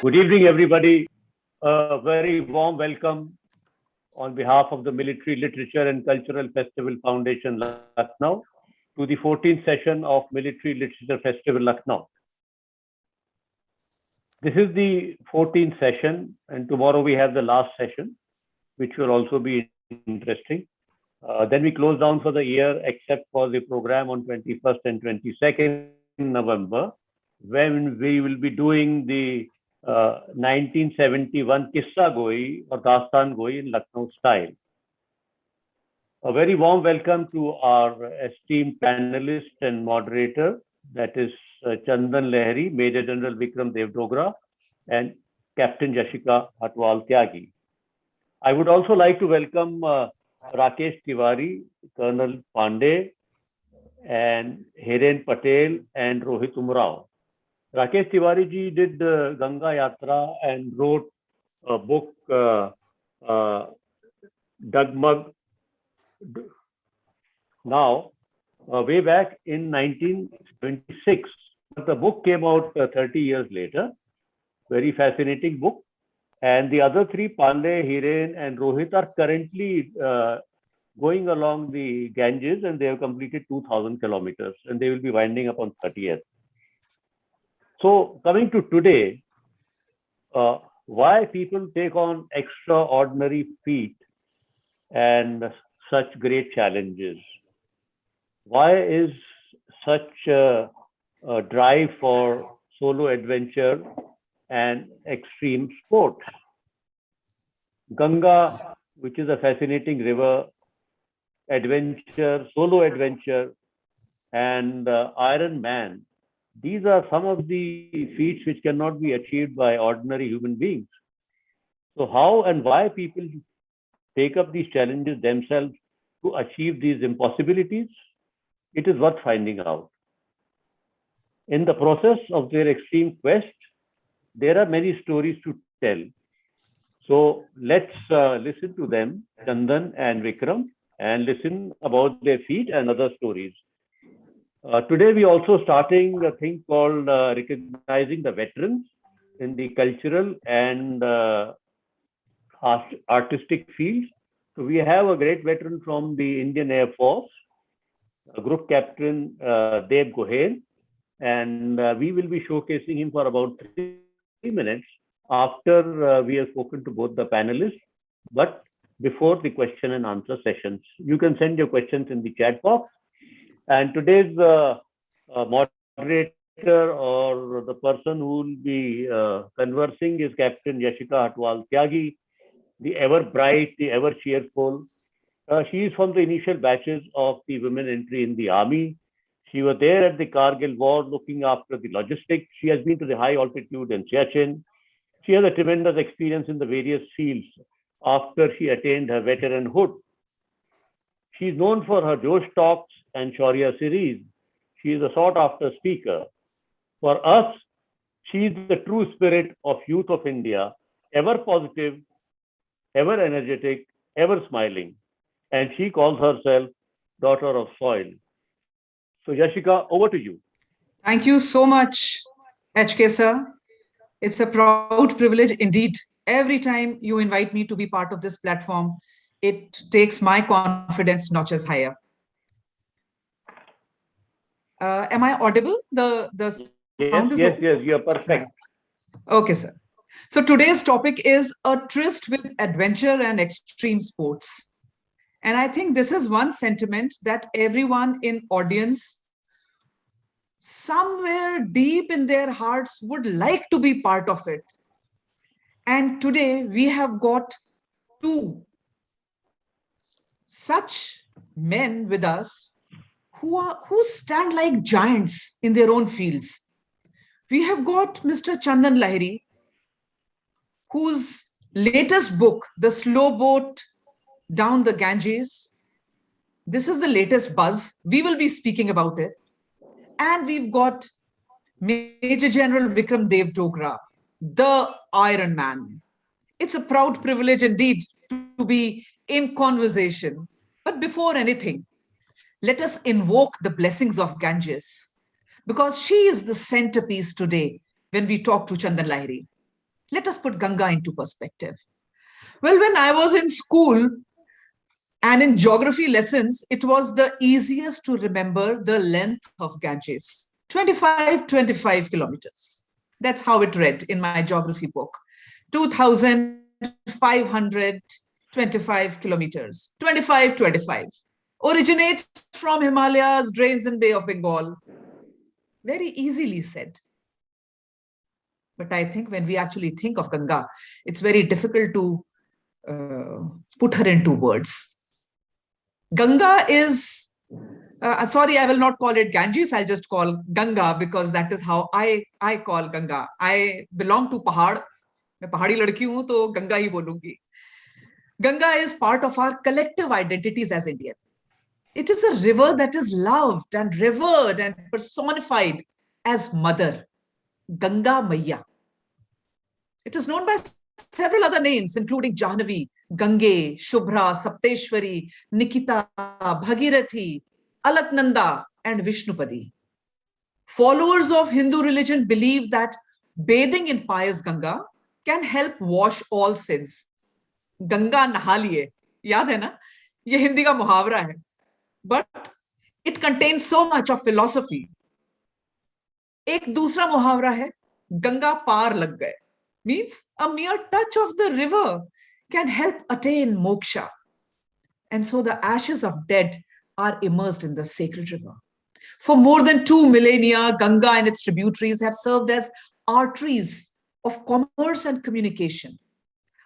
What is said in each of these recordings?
Good evening, everybody. A very warm welcome on behalf of the Military Literature and Cultural Festival Foundation, Lucknow, to the 14th session of Military Literature Festival, Lucknow. This is the 14th session, and tomorrow we have the last session, which will also be interesting. Then we close down for the year, except for the program on 21st and 22nd November, when we will be doing the 1971 Kissa Goi or Dastan Goi in Lucknow style. A very warm welcome to our esteemed panelist and moderator, that is Chandan Lahiri, Major General Vikram Dev Dogra, and Captain Yashika Atwal Tyagi. I would also like to welcome Rakesh Tiwari, Colonel Pandey, and Hiren Patel and Rohit Umrao. Rakesh Tiwari ji did Ganga Yatra and wrote a book, Dagmag, now way back in 1976. But the book came out 30 years later. Very fascinating book. And the other three, Pandey, Hiren, and Rohit, are currently going along the Ganges, and they have completed 2,000 kilometers, and they will be winding up on 30th. So coming to today, why people take on extraordinary feat and such great challenges? Why is such a drive for solo adventure and extreme sports? Ganga, which is a fascinating river, adventure, solo adventure, and Iron Man. These are some of the feats which cannot be achieved by ordinary human beings. So how and why people take up these challenges themselves to achieve these impossibilities? It is worth finding out. In the process of their extreme quest, there are many stories to tell. So let's listen to them, Chandan and Vikram, and listen about their feat and other stories. Today, we also starting a thing called recognizing the veterans in the cultural and artistic fields. So we have a great veteran from the Indian Air Force, Group Captain Dev Gohel, and we will be showcasing him for about 3 minutes after we have spoken to both the panelists, but before the question and answer sessions. You can send your questions in the chat box. And today's moderator or the person who will be conversing is Captain Yashika Atwal Tyagi, the ever bright, the ever cheerful. She is from the initial batches of the women entry in the army. She was there at the Kargil war looking after the logistics. She has been to the high altitude in Siachen. She has a tremendous experience in the various fields after she attained her veteranhood. She is known for her Josh Talks and Shaurya series. She is a sought-after speaker. For us, she is the true spirit of youth of India, ever positive, ever energetic, ever smiling. And she calls herself Daughter of Soil. So Yashika, over to you. Thank you so much, HK sir. It's a proud privilege indeed. Every time you invite me to be part of this platform, it takes my confidence notches higher. Am I audible? The sound is okay? Yes, you're perfect. Okay, sir. So today's topic is a tryst with adventure and extreme sports. And I think this is one sentiment that everyone in audience somewhere deep in their hearts would like to be part of it. And today we have got two such men with us who stand like giants in their own fields. We have got Mr. Chandan Lahiri, whose latest book, The Slow Boat Down the Ganges, this is the latest buzz. We will be speaking about it. And we've got Major General Vikram Dev Dogra, the Iron Man. It's a proud privilege indeed to be in conversation. But before anything, let us invoke the blessings of Ganges, because she is the centerpiece today when we talk to Chandan Lahiri. Let us put Ganga into perspective. Well, when I was in school and in geography lessons, it was the easiest to remember the length of Ganges, 25 kilometers. That's how it read in my geography book. 2,525 kilometers, 25. Originates from Himalayas, drains in Bay of Bengal. Very easily said. But I think when we actually think of Ganga, it's very difficult to put her into words. Ganga is, sorry, I will not call it Ganges. I'll just call Ganga because that is how I call Ganga. I belong to Pahad. मैं पहाड़ी लड़की हूं तो गंगा ही बोलूंगी. Ganga is part of our collective identities as Indian. It is a river that is loved and revered and personified as mother, Ganga Maiya. It is known by several other names, including Jahnavi, Gange, Shubhra, Sapteshwari, Nikita, Bhagirathi, Alaknanda, and Vishnupadi. Followers of Hindu religion believe that bathing in pious Ganga can help wash all sins. Ganga नहा लिए, याद है ना? ये हिंदी का मुहावरा है. But it contains so much of philosophy. एक दूसरा मुहावरा है, गंगा पार लग गए. Means a mere touch of the river can help attain moksha. And so the ashes of dead are immersed in the sacred river. For more than 2 millennia, Ganga and its tributaries have served as arteries of commerce and communication.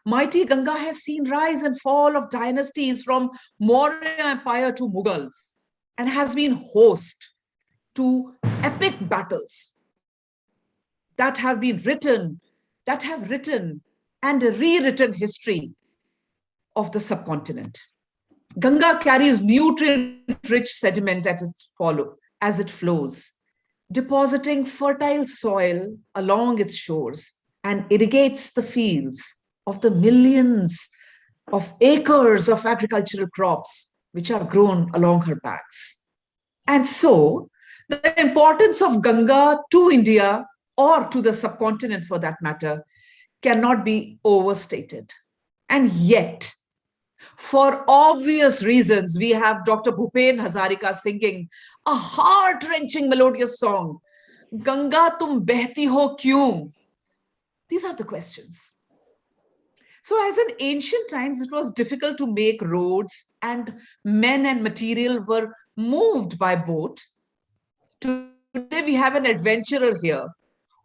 Mighty Ganga has seen rise and fall of dynasties from Maurya Empire to Mughals and has been host to epic battles that have written and rewritten history of the subcontinent. Ganga carries nutrient-rich sediment as it flows, depositing fertile soil along its shores and irrigates the fields of the millions of acres of agricultural crops which are grown along her banks. And so, the importance of Ganga to India or to the subcontinent for that matter cannot be overstated. And yet, for obvious reasons, we have Dr. Bhupen Hazarika singing a heart-wrenching melodious song, Ganga tum behti ho kyun? These are the questions. So as in ancient times, it was difficult to make roads and men and material were moved by boat. Today we have an adventurer here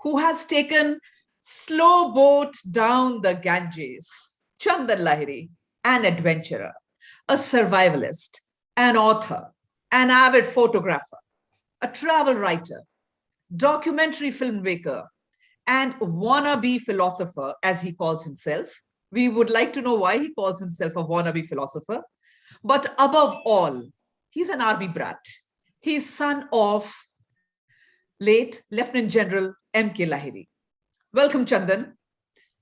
who has taken slow boat down the Ganges, Chandan Lahiri, an adventurer, a survivalist, an author, an avid photographer, a travel writer, documentary filmmaker, and wannabe philosopher, as he calls himself. We would like to know why he calls himself a wannabe philosopher. But above all, he's an army brat. He's son of late Lieutenant General M.K. Lahiri. Welcome, Chandan,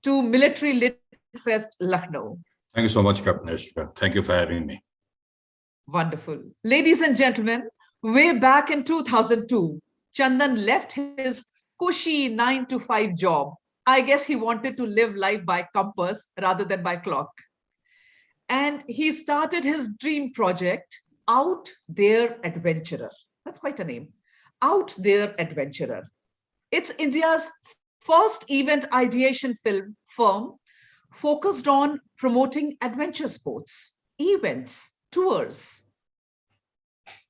to Military Lit Fest, Lucknow. Thank you so much, Captain Ashika. Thank you for having me. Wonderful. Ladies and gentlemen, way back in 2002, Chandan left his cushy 9-to-5 job. I guess he wanted to live life by compass rather than by clock. And he started his dream project, Out There Adventurer. That's quite a name. Out There Adventurer. It's India's first event ideation firm focused on promoting adventure sports, events, tours.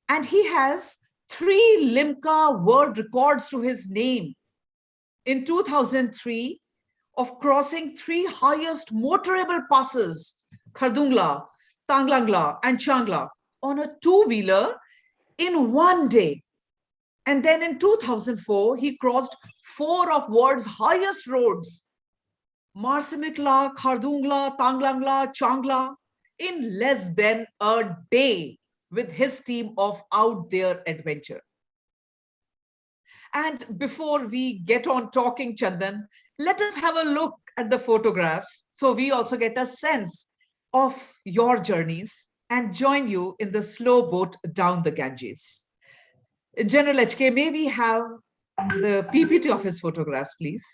And he has 3 Limca world records to his name. In 2003, of crossing 3 highest motorable passes, Khardungla, Tanglangla, and Changla, on a 2-wheeler in 1 day. And then in 2004, he crossed 4 of world's highest roads, Marsimikla, Khardungla, Tanglangla, Changla, in less than a day with his team of Out There Adventure. And before we get on talking, Chandan, let us have a look at the photographs so we also get a sense of your journeys and join you in the slow boat down the Ganges. General HK, may we have the PPT of his photographs, please?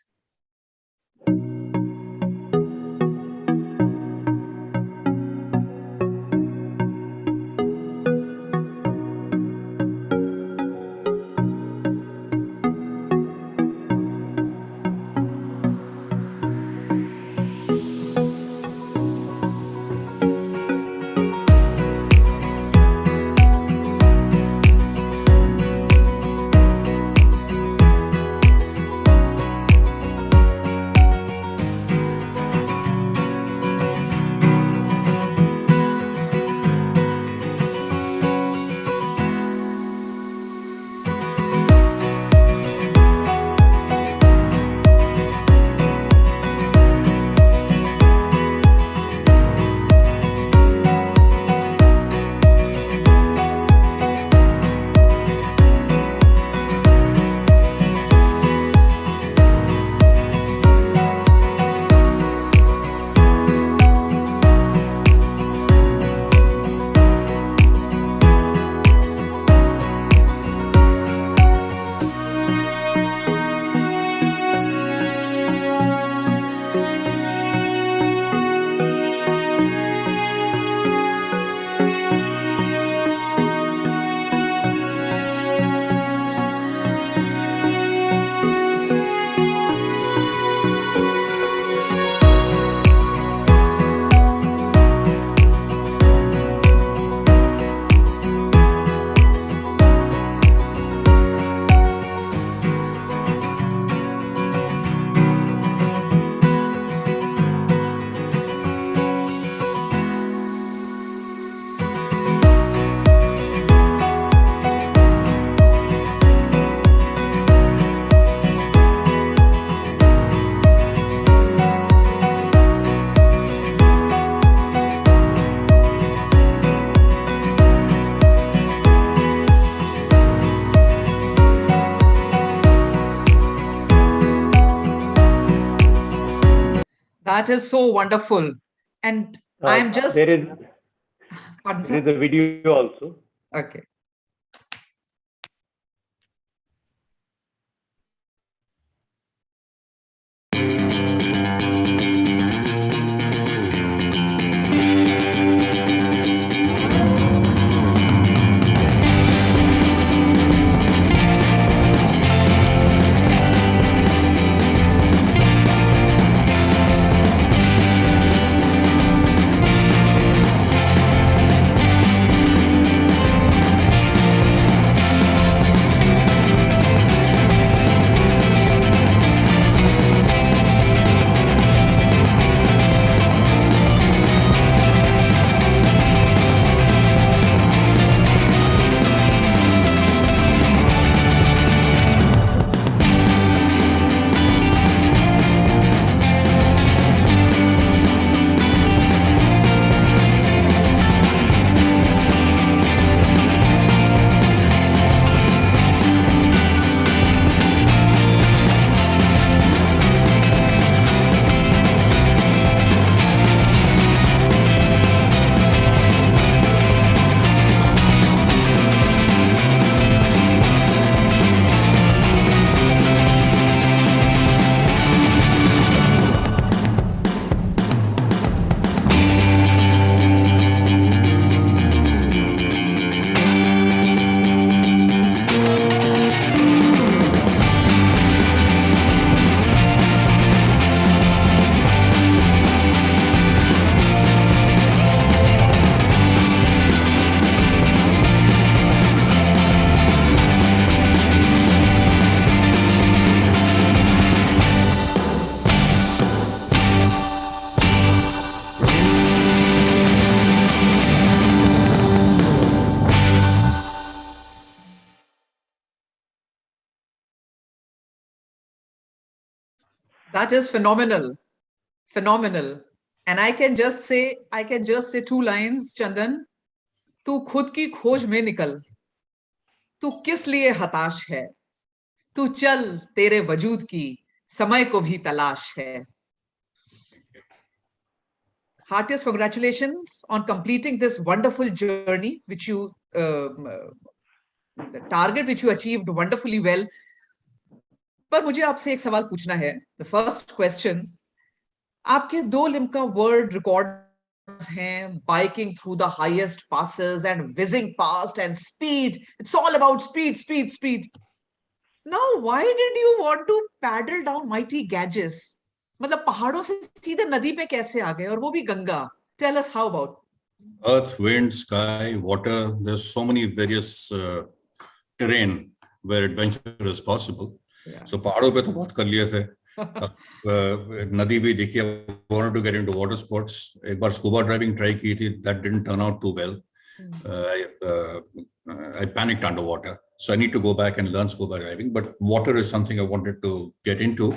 That is so wonderful. And I'm just... There is Pardon, sir? a video also. Okay. That is phenomenal. Phenomenal. And I can just say 2 lines, Chandan. तू खुद की खोज में निकल, तू किस लिए हताश है, तू चल तेरे वजूद की समय को भी तलाश है. Heartiest congratulations on completing this wonderful journey, which you the target which you achieved wonderfully well. पर मुझे आपसे एक सवाल पूछना है. The first question, आपके 2 लिम्का वर्ल्ड रिकॉर्ड्स हैं, biking through the highest passes and whizzing past and speed. It's all about speed, speed, speed. Now, why did you want to paddle down mighty Ganges? मतलब पहाड़ों से सीधे नदी पे कैसे आ गए, और वो भी Ganga? Tell us how about. Earth, wind, sky, water. There's so many various terrain where adventure is possible. Yeah. So पहाड़ों पे तो बहुत कर लिए थे. नदी भी देखी. I wanted to get into water sports. एक बार scuba driving try की थी. That didn't turn out too well. I panicked underwater. So I need to go back and learn scuba diving. But water is something I wanted to get into.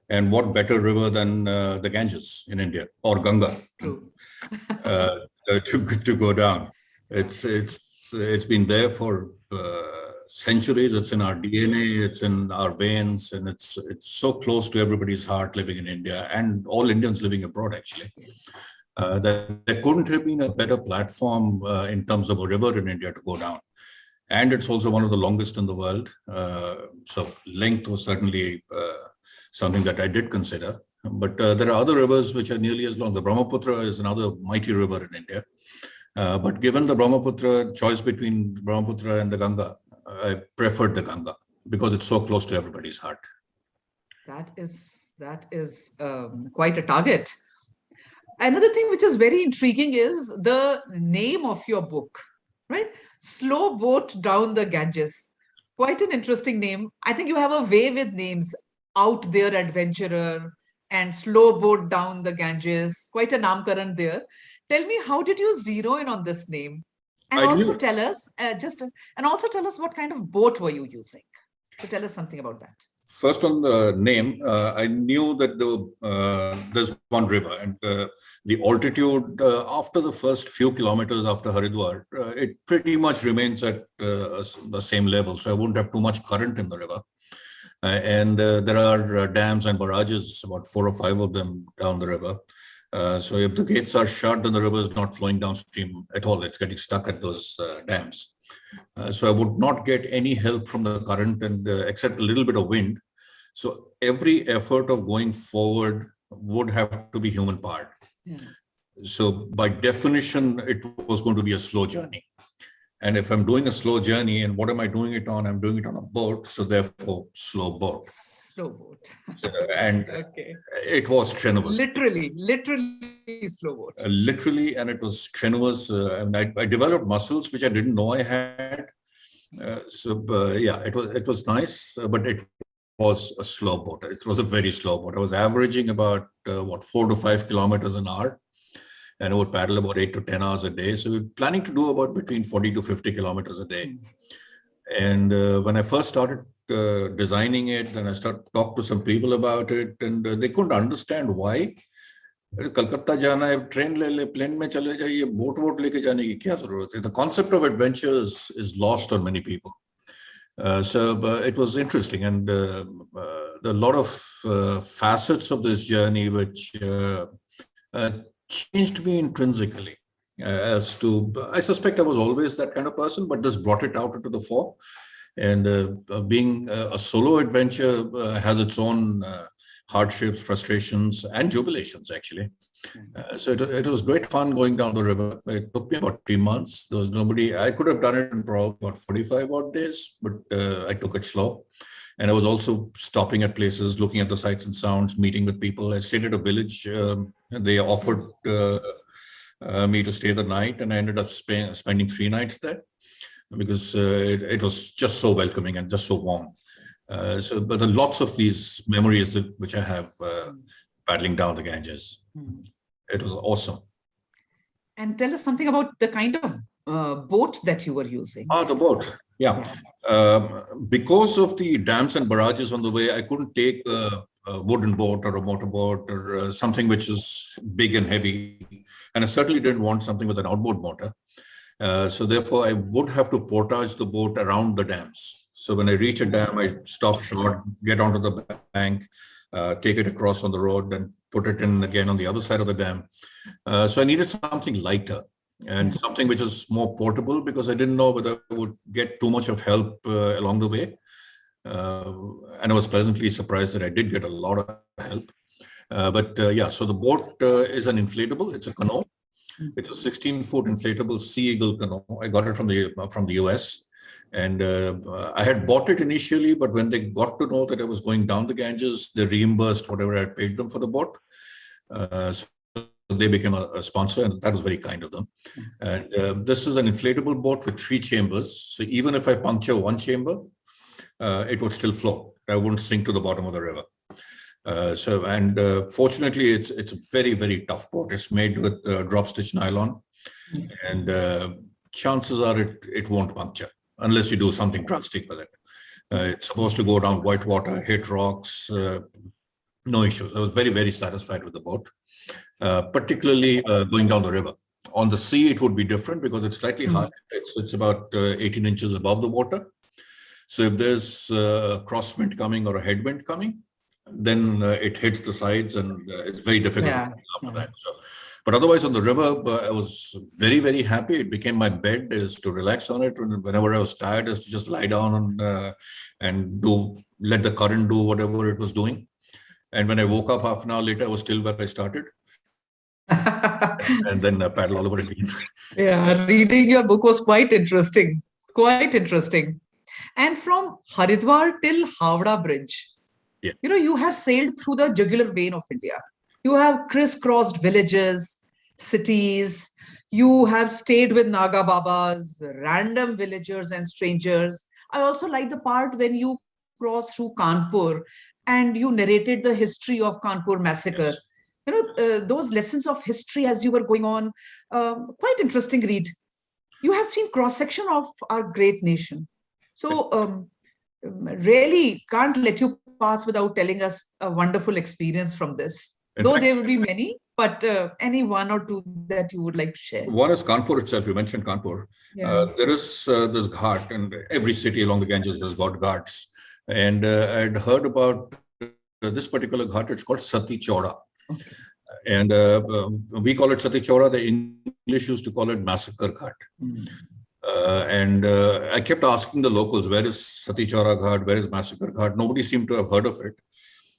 And what better river than the Ganges in India, or Ganga? True. To go down. It's been there for centuries. It's in our DNA, it's in our veins, and it's so close to everybody's heart living in India and all Indians living abroad, actually. That there couldn't have been a better platform in terms of a river in India to go down. And it's also one of the longest in the world. So length was certainly something that I did consider. But there are other rivers which are nearly as long. The Brahmaputra is another mighty river in India. But given the Brahmaputra, choice between Brahmaputra and the Ganga, I preferred the Ganga because it's so close to everybody's heart. That is quite a target. Another thing which is very intriguing is the name of your book, right? Slow Boat Down the Ganges. Quite an interesting name. I think you have a way with names. Out There Adventurer and Slow Boat Down the Ganges. Quite a namkaran there. Tell me, how did you zero in on this name? And also tell us what kind of boat were you using? So tell us something about that. First, on the name, I knew that there's one river, and the altitude after the first few kilometers after Haridwar, it pretty much remains at the same level. So I won't have too much current in the river. And there are dams and barrages, about 4 or 5 of them down the river. So if the gates are shut, then the river is not flowing downstream at all. It's getting stuck at those dams. So I would not get any help from the current, and except a little bit of wind. So every effort of going forward would have to be human powered. So by definition, it was going to be a slow journey. And if I'm doing a slow journey, and what am I doing it on? I'm doing it on a boat, so therefore slow boat. Slow boat. And Okay. it was strenuous. Literally slow boat. Literally, and it was strenuous. And I developed muscles which I didn't know I had. Yeah, it was nice, but it was a slow boat. It was a very slow boat. I was averaging about 4 to 5 kilometers an hour, and I would paddle about 8 to 10 hours a day. So we're planning to do about between 40 to 50 kilometers a day. And when I first started designing it, then I started to talk to some people about it, and they couldn't understand why. Kolkata jana hai, train le le, plane mein chale jaiye, boat leke jane ki kya zarurat hai? The concept of adventures is lost on many people. So it was interesting, and there are a lot of facets of this journey which changed me intrinsically. As to, I suspect I was always that kind of person, but this brought it out into the fore. And being a solo adventure has its own hardships, frustrations, and jubilations, actually. So it was great fun going down the river. It took me about 3 months. There was nobody. I could have done it in probably about 45 odd days, but I took it slow. And I was also stopping at places, looking at the sights and sounds, meeting with people. I stayed at a village. They offered me to stay the night, and I ended up spending 3 nights there because it was just so welcoming and just so warm. But there are lots of these memories which I have paddling down the Ganges. It was awesome. And tell us something about the kind of boat that you were using. The boat. Yeah. Because of the dams and barrages on the way, I couldn't take a wooden boat or a motorboat or something which is big and heavy. And I certainly didn't want something with an outboard motor. So therefore, I would have to portage the boat around the dams. So when I reach a dam, I stop short, get onto the bank, take it across on the road, and put it in again on the other side of the dam. So I needed something lighter and something which is more portable, because I didn't know whether I would get too much of help along the way. And I was pleasantly surprised that I did get a lot of help. Yeah, so the boat is an inflatable. It's a canoe. It's a 16-foot inflatable Sea Eagle canoe. I got it from the US. And I had bought it initially, but when they got to know that I was going down the Ganges, they reimbursed whatever I had paid them for the boat. So they became a sponsor, and that was very kind of them. And this is an inflatable boat with 3 chambers. So even if I puncture one chamber, it would still float. I wouldn't sink to the bottom of the river. Fortunately, it's a very, very tough boat. It's made with drop stitch nylon, and chances are it won't puncture unless you do something drastic with it. It's supposed to go down white water, hit rocks, no issues. I was very, very satisfied with the boat, particularly going down the river. On the sea, it would be different because it's slightly high. It's about 18 inches above the water. So if there's a crosswind coming or a headwind coming, then it hits the sides, and it's very difficult after that. So, but otherwise on the river, I was very, very happy. It became my bed, is to relax on it. Whenever I was tired, is to just lie down and let the current do whatever it was doing. And when I woke up half an hour later, I was still where I started. And then paddle all over again. Yeah, reading your book was quite interesting. Quite interesting. And from Haridwar till Howrah Bridge, you have sailed through the jugular vein of India. You have crisscrossed villages, cities. You have stayed with Naga Babas, random villagers and strangers. I also like the part when you crossed through Kanpur and you narrated the history of Kanpur massacre. Yes. Those lessons of history as you were going on, quite interesting read. You have seen cross-section of our great nation. So really can't let you pass without telling us a wonderful experience from this. Though there will be many, but any one or two that you would like to share. One is Kanpur itself. You mentioned Kanpur. Yeah. There is this ghat, and every city along the Ganges has got ghats. And I'd heard about this particular ghat. It's called Sati Chora. And we call it Sati Chora. The English used to call it Massacre Ghat. And I kept asking the locals, where is Sati Chora Ghat? Where is Massacre Ghat? Nobody seemed to have heard of it.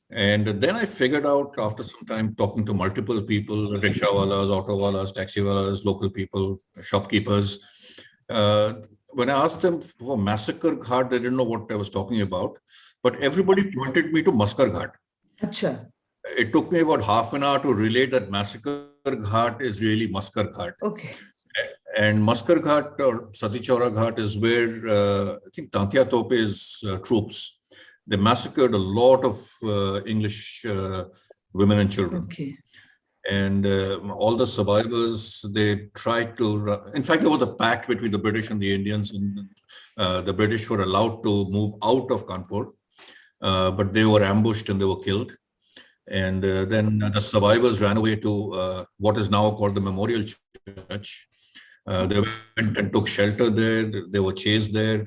And then I figured out after some time talking to multiple people, rickshawalas, autowalas, taxiwalas, local people, shopkeepers. When I asked them for Massacre Ghat, they didn't know what I was talking about. But everybody pointed me to Maskar Ghat. Achha. It took me about half an hour to relate that Massacre Ghat is really Maskar Ghat. Okay. And Maskar Ghat or Sati Chora Ghat is where I think Tantia Tope's troops, they massacred a lot of English women and children. Okay. And all the survivors, they tried to, in fact, there was a pact between the British and the Indians, and the British were allowed to move out of Kanpur, but they were ambushed and they were killed. And then the survivors ran away to what is now called the Memorial Church. They went and took shelter there. They were chased there.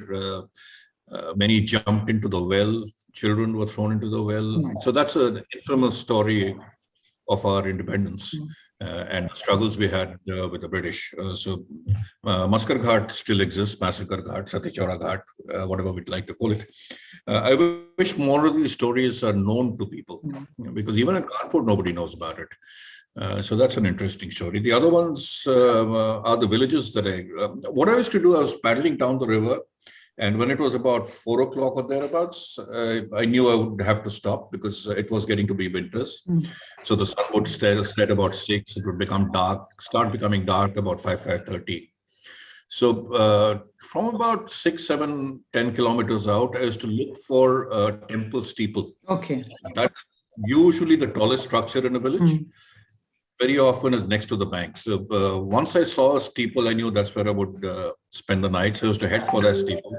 Many jumped into the well. Children were thrown into the well. So that's an infamous story of our independence and the struggles we had with the British. So Maskar Ghat still exists, Massacre Ghat, Sati Chora Ghat, whatever we'd like to call it. I wish more of these stories are known to people, because even in Kanpur, nobody knows about it. So that's an interesting story. The other ones are the villages that what I used to do, I was paddling down the river. And when it was about 4 o'clock or thereabouts, I knew I would have to stop because it was getting to be winters. So the sun would set about 6, it would become dark, start becoming dark about 5:30. So from about 6, 7, 10 kilometers out, I used to look for a temple steeple. Okay. That's usually the tallest structure in a village. Very often is next to the bank. So once I saw a steeple, I knew that's where I would spend the night. So I used to head for that steeple.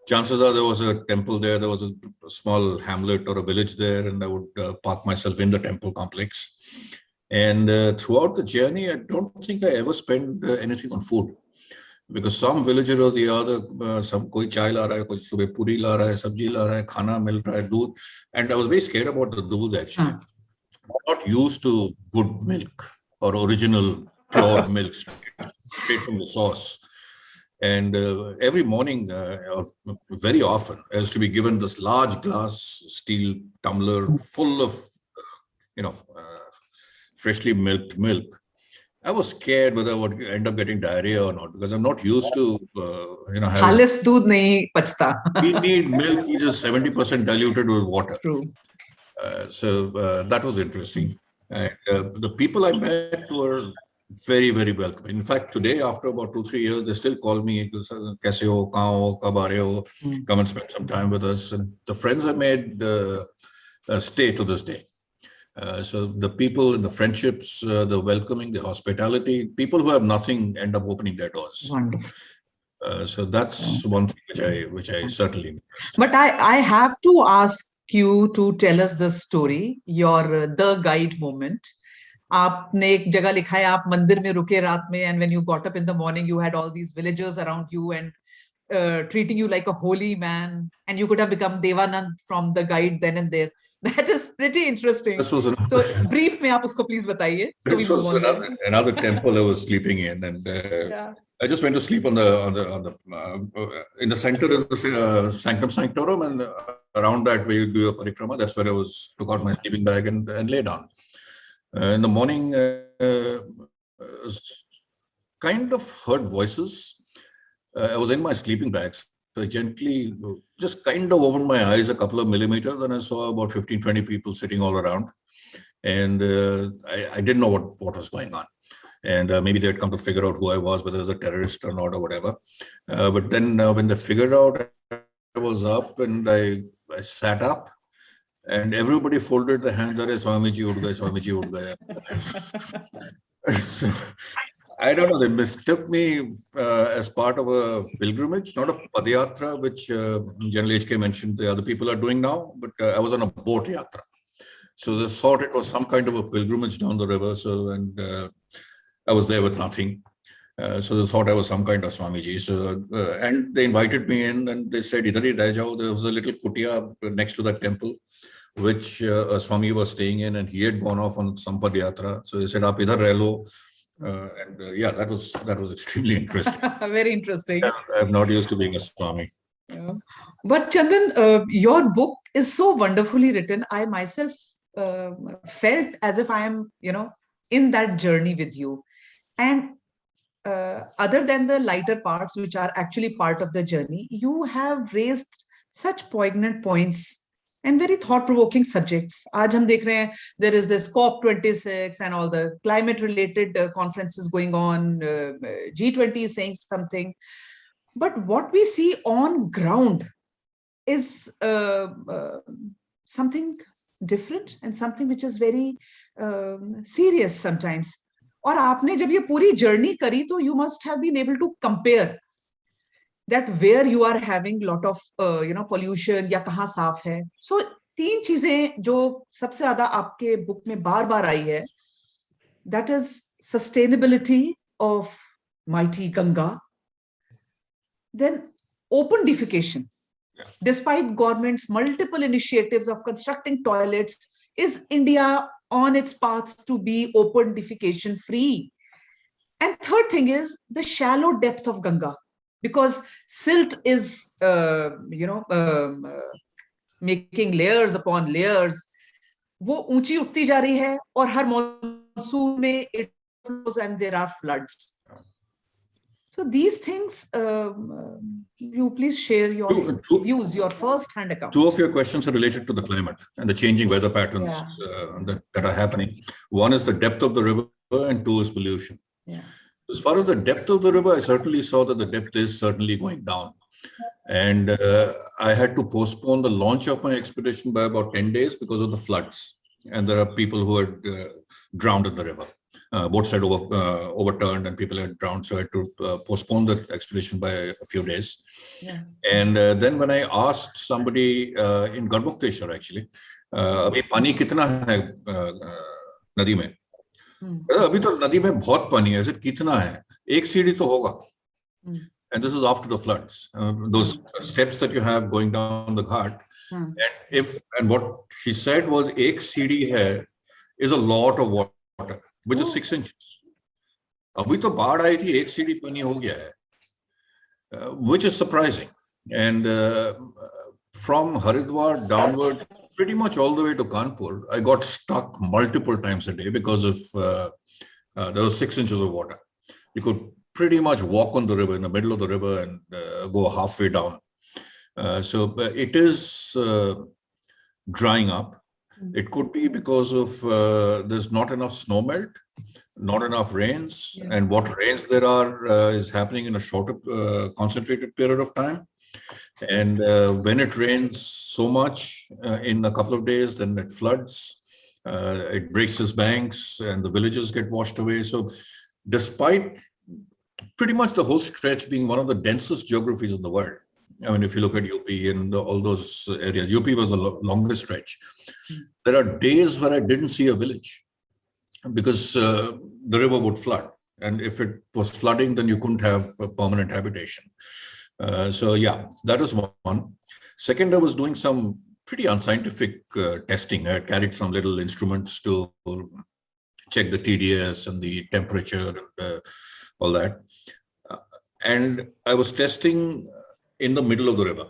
Chances are there was a temple there. There was a small hamlet or a village there, and I would park myself in the temple complex. And throughout the journey, I don't think I ever spent anything on food, because some villager or the other, some koi chai la raha hai, koi subah puri la raha hai, sabji la raha hai, khana mil raha hai, doodh. And I was very scared about the doodh actually. I'm not used to good milk or original pure milk straight from the source. And every morning, or very often, I used to be given this large glass steel tumbler full of, freshly milked milk. I was scared whether I would end up getting diarrhea or not, because I'm not used to, Khalis doodh nahi pachta. We need milk, which is 70% diluted with water. True. So that was interesting. And the people I met were very, very welcome. In fact, today, after about 2-3 years, they still call me, kaise ho, kahan ho, kab aa rahe ho, come and spend some time with us. And the friends I made stay to this day. So the people and the friendships, the welcoming, the hospitality, people who have nothing end up opening their doors. Wonderful. So that's one thing which I certainly missed. But I have to ask you to tell us the story, your the guide moment. आपने एक जगह लिखा है आप मंदिर में रुके रात में, and when you got up in the morning you had all these villagers around you and treating you like a holy man, and you could have become Devanand from the guide then and there. That is pretty interesting. This was so brief में आप उसको please बताइए. So this was another temple I was sleeping in, and I just went to sleep on the in the center of the Sanctum Sanctorum, and around that where you do your parikrama, that's where I took out my sleeping bag and lay down. In the morning, kind of heard voices. I was in my sleeping bags. So I gently just kind of opened my eyes a couple of millimeters, and I saw about 15-20 people sitting all around. And I didn't know what was going on. And maybe they had come to figure out who I was, whether I was a terrorist or not or whatever. But then when they figured out I was up, and I sat up, and everybody folded their hands. Swamiji ud gaya, Swamiji ud gaya. So, I don't know, they mistook me as part of a pilgrimage, not a padayatra, which General HK mentioned the other people are doing now, but I was on a boat yatra. So they thought it was some kind of a pilgrimage down the river. So, and I was there with nothing. So they thought I was some kind of Swamiji. So, and they invited me in and they said, "Idhar hi reh jao." There was a little kutia next to that temple, which a Swami was staying in, and he had gone off on some Padyatra. So they said, "Aap idhar reh lo." Yeah, that was extremely interesting. Very interesting. I'm not used to being a Swami. Yeah. But Chandan, your book is so wonderfully written. I myself felt as if I am, in that journey with you. And other than the lighter parts, which are actually part of the journey, you have raised such poignant points and very thought-provoking subjects. Aaj hum dekh rahe hain, there is this COP26 and all the climate-related conferences going on. G20 is saying something. But what we see on ground is something different and something which is very serious sometimes. और आपने जब ये पूरी journey करी तो you must have been able to compare that where you are having lot of pollution या कहाँ साफ है. So 3 चीजें जो सबसे ज्यादा आपके बुक में बार-बार आई है, that is sustainability of mighty Ganga, then open defecation. Despite government's multiple initiatives of constructing toilets, is India on its path to be open defecation free? And third thing is the shallow depth of Ganga, because silt is, making layers upon layers. वो ऊंची उठती जा रही है और हर monsoon में it flows and there are floods. So these things, you please share your views, your first-hand account. 2 of your questions are related to the climate and the changing weather patterns that are happening. One is the depth of the river and 2 is pollution. Yeah. As far as the depth of the river, I certainly saw that the depth is certainly going down. And I had to postpone the launch of my expedition by about 10 days because of the floods. And there are people who had drowned in the river. Boats had overturned and people had drowned. So I had to postpone the expedition by a few days. Yeah. And then when I asked somebody in Garmukteshwar actually, अभी पानी कितना है नदी में? अभी तो नदी में बहुत पानी है, कितना है? 1 सीढ़ी तो होगा. And this is after the floods. Those steps that you have going down the ghat. And what she said was 1 सीढ़ी है is a lot of water, which is 6 inches. अभी तो बाढ़ आई थी, 1 सीढ़ी पानी हो गया है, which is surprising. And from Haridwar downward, pretty much all the way to Kanpur, I got stuck multiple times a day because of there was 6 inches of water. You could pretty much walk on the river, in the middle of the river, and go halfway down. So it is drying up. It could be because of there's not enough snow melt, not enough rains, and what rains there are is happening in a shorter concentrated period of time. And when it rains so much in a couple of days, then it floods, it breaks its banks and the villages get washed away. So despite pretty much the whole stretch being one of the densest geographies in the world, I mean, if you look at UP and all those areas, UP was the longest stretch. There are days where I didn't see a village because the river would flood. And if it was flooding, then you couldn't have a permanent habitation. So yeah, that is one. Second, I was doing some pretty unscientific testing. I carried some little instruments to check the TDS and the temperature and all that. And I was testing in the middle of the river.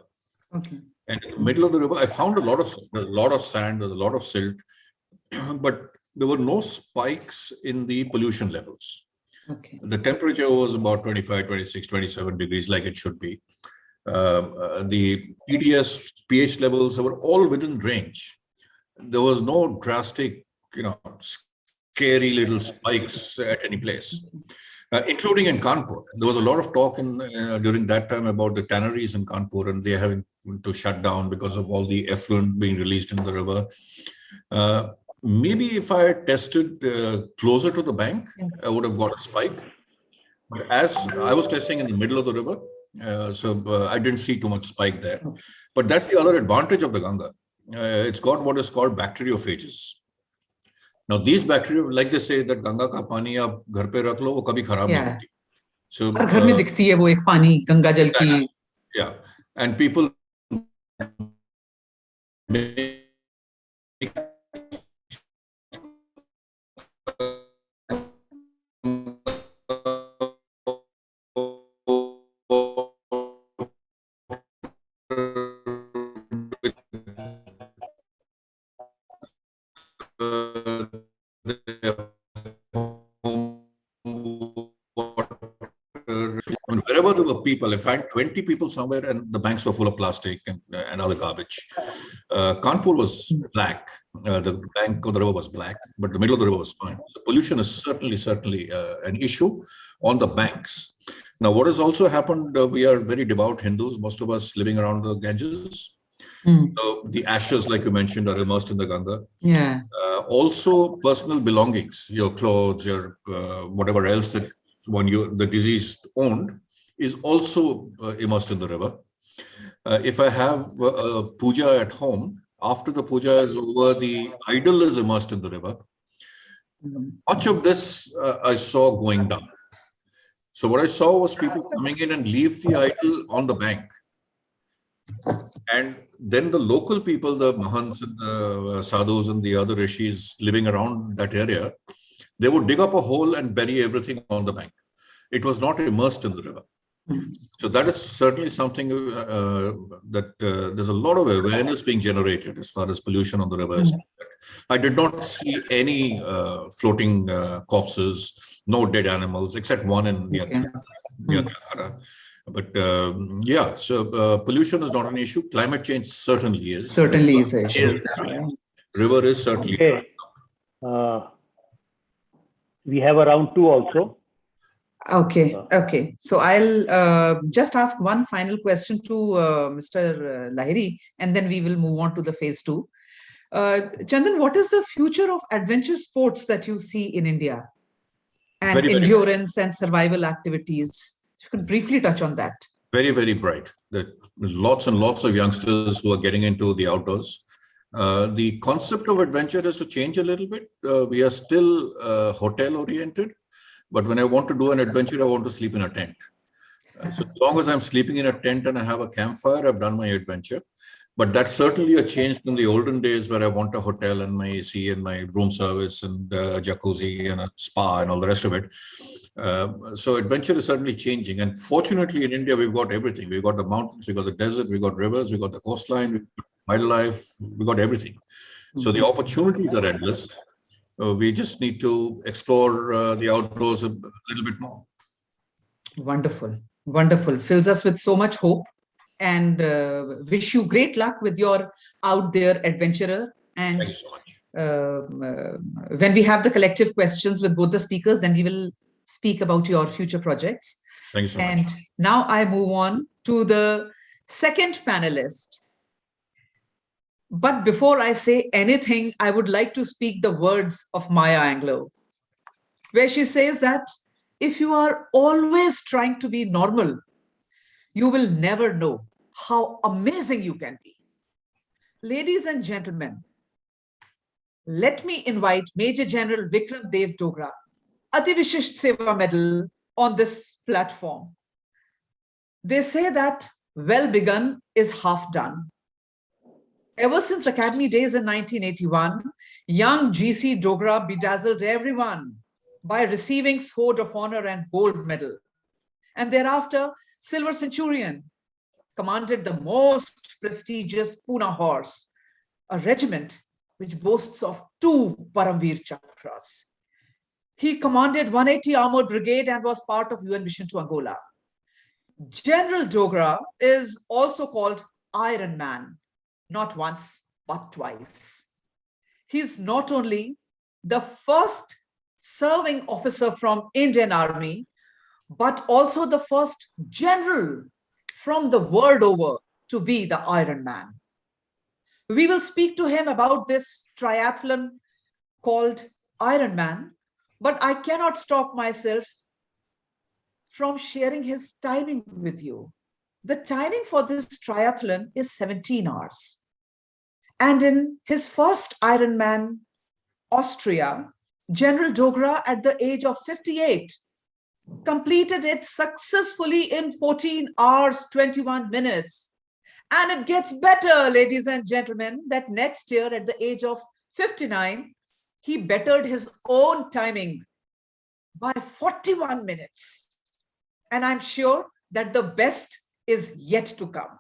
Okay. And in the middle of the river, I found a lot of sand, there's a lot of silt, but there were no spikes in the pollution levels. Okay. The temperature was about 25, 26, 27 degrees, like it should be. The TDS, pH levels were all within range. There was no drastic, scary little spikes at any place. Including in Kanpur. There was a lot of talk during that time about the tanneries in Kanpur and they having to shut down because of all the effluent being released in the river. Maybe if I had tested closer to the bank, I would have got a spike. But as I was testing in the middle of the river, so I didn't see too much spike there. But that's the other advantage of the Ganga. It's got what is called bacteriophages. Now these bacteria, like they say that Ganga ka pani aap ghar pe rakh lo, wo kabhi kharab nahi hoti. So हर घर में दिखती है वो एक पानी गंगा जल की. yeah, and people make wherever there were people, I find 20 people somewhere and the banks were full of plastic and other garbage. Kanpur was black. The bank of the river was black, but the middle of the river was fine. The pollution is certainly an issue on the banks. Now, what has also happened, we are very devout Hindus, most of us living around the Ganges. So the ashes, like you mentioned, are immersed in the Ganga. Yeah. Also, personal belongings, your clothes, your whatever else that the deceased owned, is also immersed in the river. If I have a puja at home, after the puja is over, the idol is immersed in the river. Much of this I saw going down. So what I saw was people coming in and leave the idol on the bank. And then the local people, the Mahants and the sadhus and the other rishis living around that area, they would dig up a hole and bury everything on the bank. It was not immersed in the river. So that is certainly something that there's a lot of awareness being generated as far as pollution on the river is concerned. I did not see any floating corpses, no dead animals, except one in near Kalahara. But yeah, so pollution is not an issue. Climate change certainly is. Certainly is an issue. River is certainly. Okay. We have a round 2 also. Okay. Okay. So I'll just ask one final question to Mr. Lahiri, and then we will move on to the phase 2. Chandan, what is the future of adventure sports that you see in India? And very endurance and survival activities. If you could briefly touch on that. Very, very bright. There are lots and lots of youngsters who are getting into the outdoors. The concept of adventure is to change a little bit. We are still hotel oriented, but when I want to do an adventure, I want to sleep in a tent. So as long as I'm sleeping in a tent and I have a campfire, I've done my adventure. But that's certainly a change from the olden days where I want a hotel and my AC and my room service and a jacuzzi and a spa and all the rest of it. So adventure is certainly changing. And fortunately in India, we've got everything. We've got the mountains, we've got the desert, we've got rivers, we've got the coastline, we've got wildlife, we've got everything. So the opportunities are endless. We just need to explore the outdoors a little bit more. Wonderful. Wonderful. Fills us with so much hope. And wish you great luck with your out there adventurer. And thank you so much. When we have the collective questions with both the speakers, then we will speak about your future projects. Thank you so much. And now I move on to the second panelist. But before I say anything, I would like to speak the words of Maya Angelou, where she says that if you are always trying to be normal, you will never know how amazing you can be. Ladies and gentlemen, let me invite Major General Vikram Dev Dogra, Ati Vishisht Seva Medal, on this platform. They say that well begun is half done. Ever since Academy days in 1981, young GC Dogra bedazzled everyone by receiving Sword of Honor and Gold Medal. And thereafter, Silver Centurion commanded the most prestigious Pune Horse, a regiment which boasts of 2 Paramveer Chakras. He commanded 180 Armored Brigade and was part of UN mission to Angola. General Dogra is also called Iron Man, not once, but twice. He's not only the first serving officer from Indian Army, but also the first general from the world over to be the Iron Man. We will speak to him about this triathlon called Iron Man, but I cannot stop myself from sharing his timing with you. The timing for this triathlon is 17 hours. And in his first Ironman, Austria, General Dogra, at the age of 58, completed it successfully in 14 hours, 21 minutes. And it gets better, ladies and gentlemen, that next year at the age of 59, he bettered his own timing by 41 minutes. And I'm sure that the best is yet to come.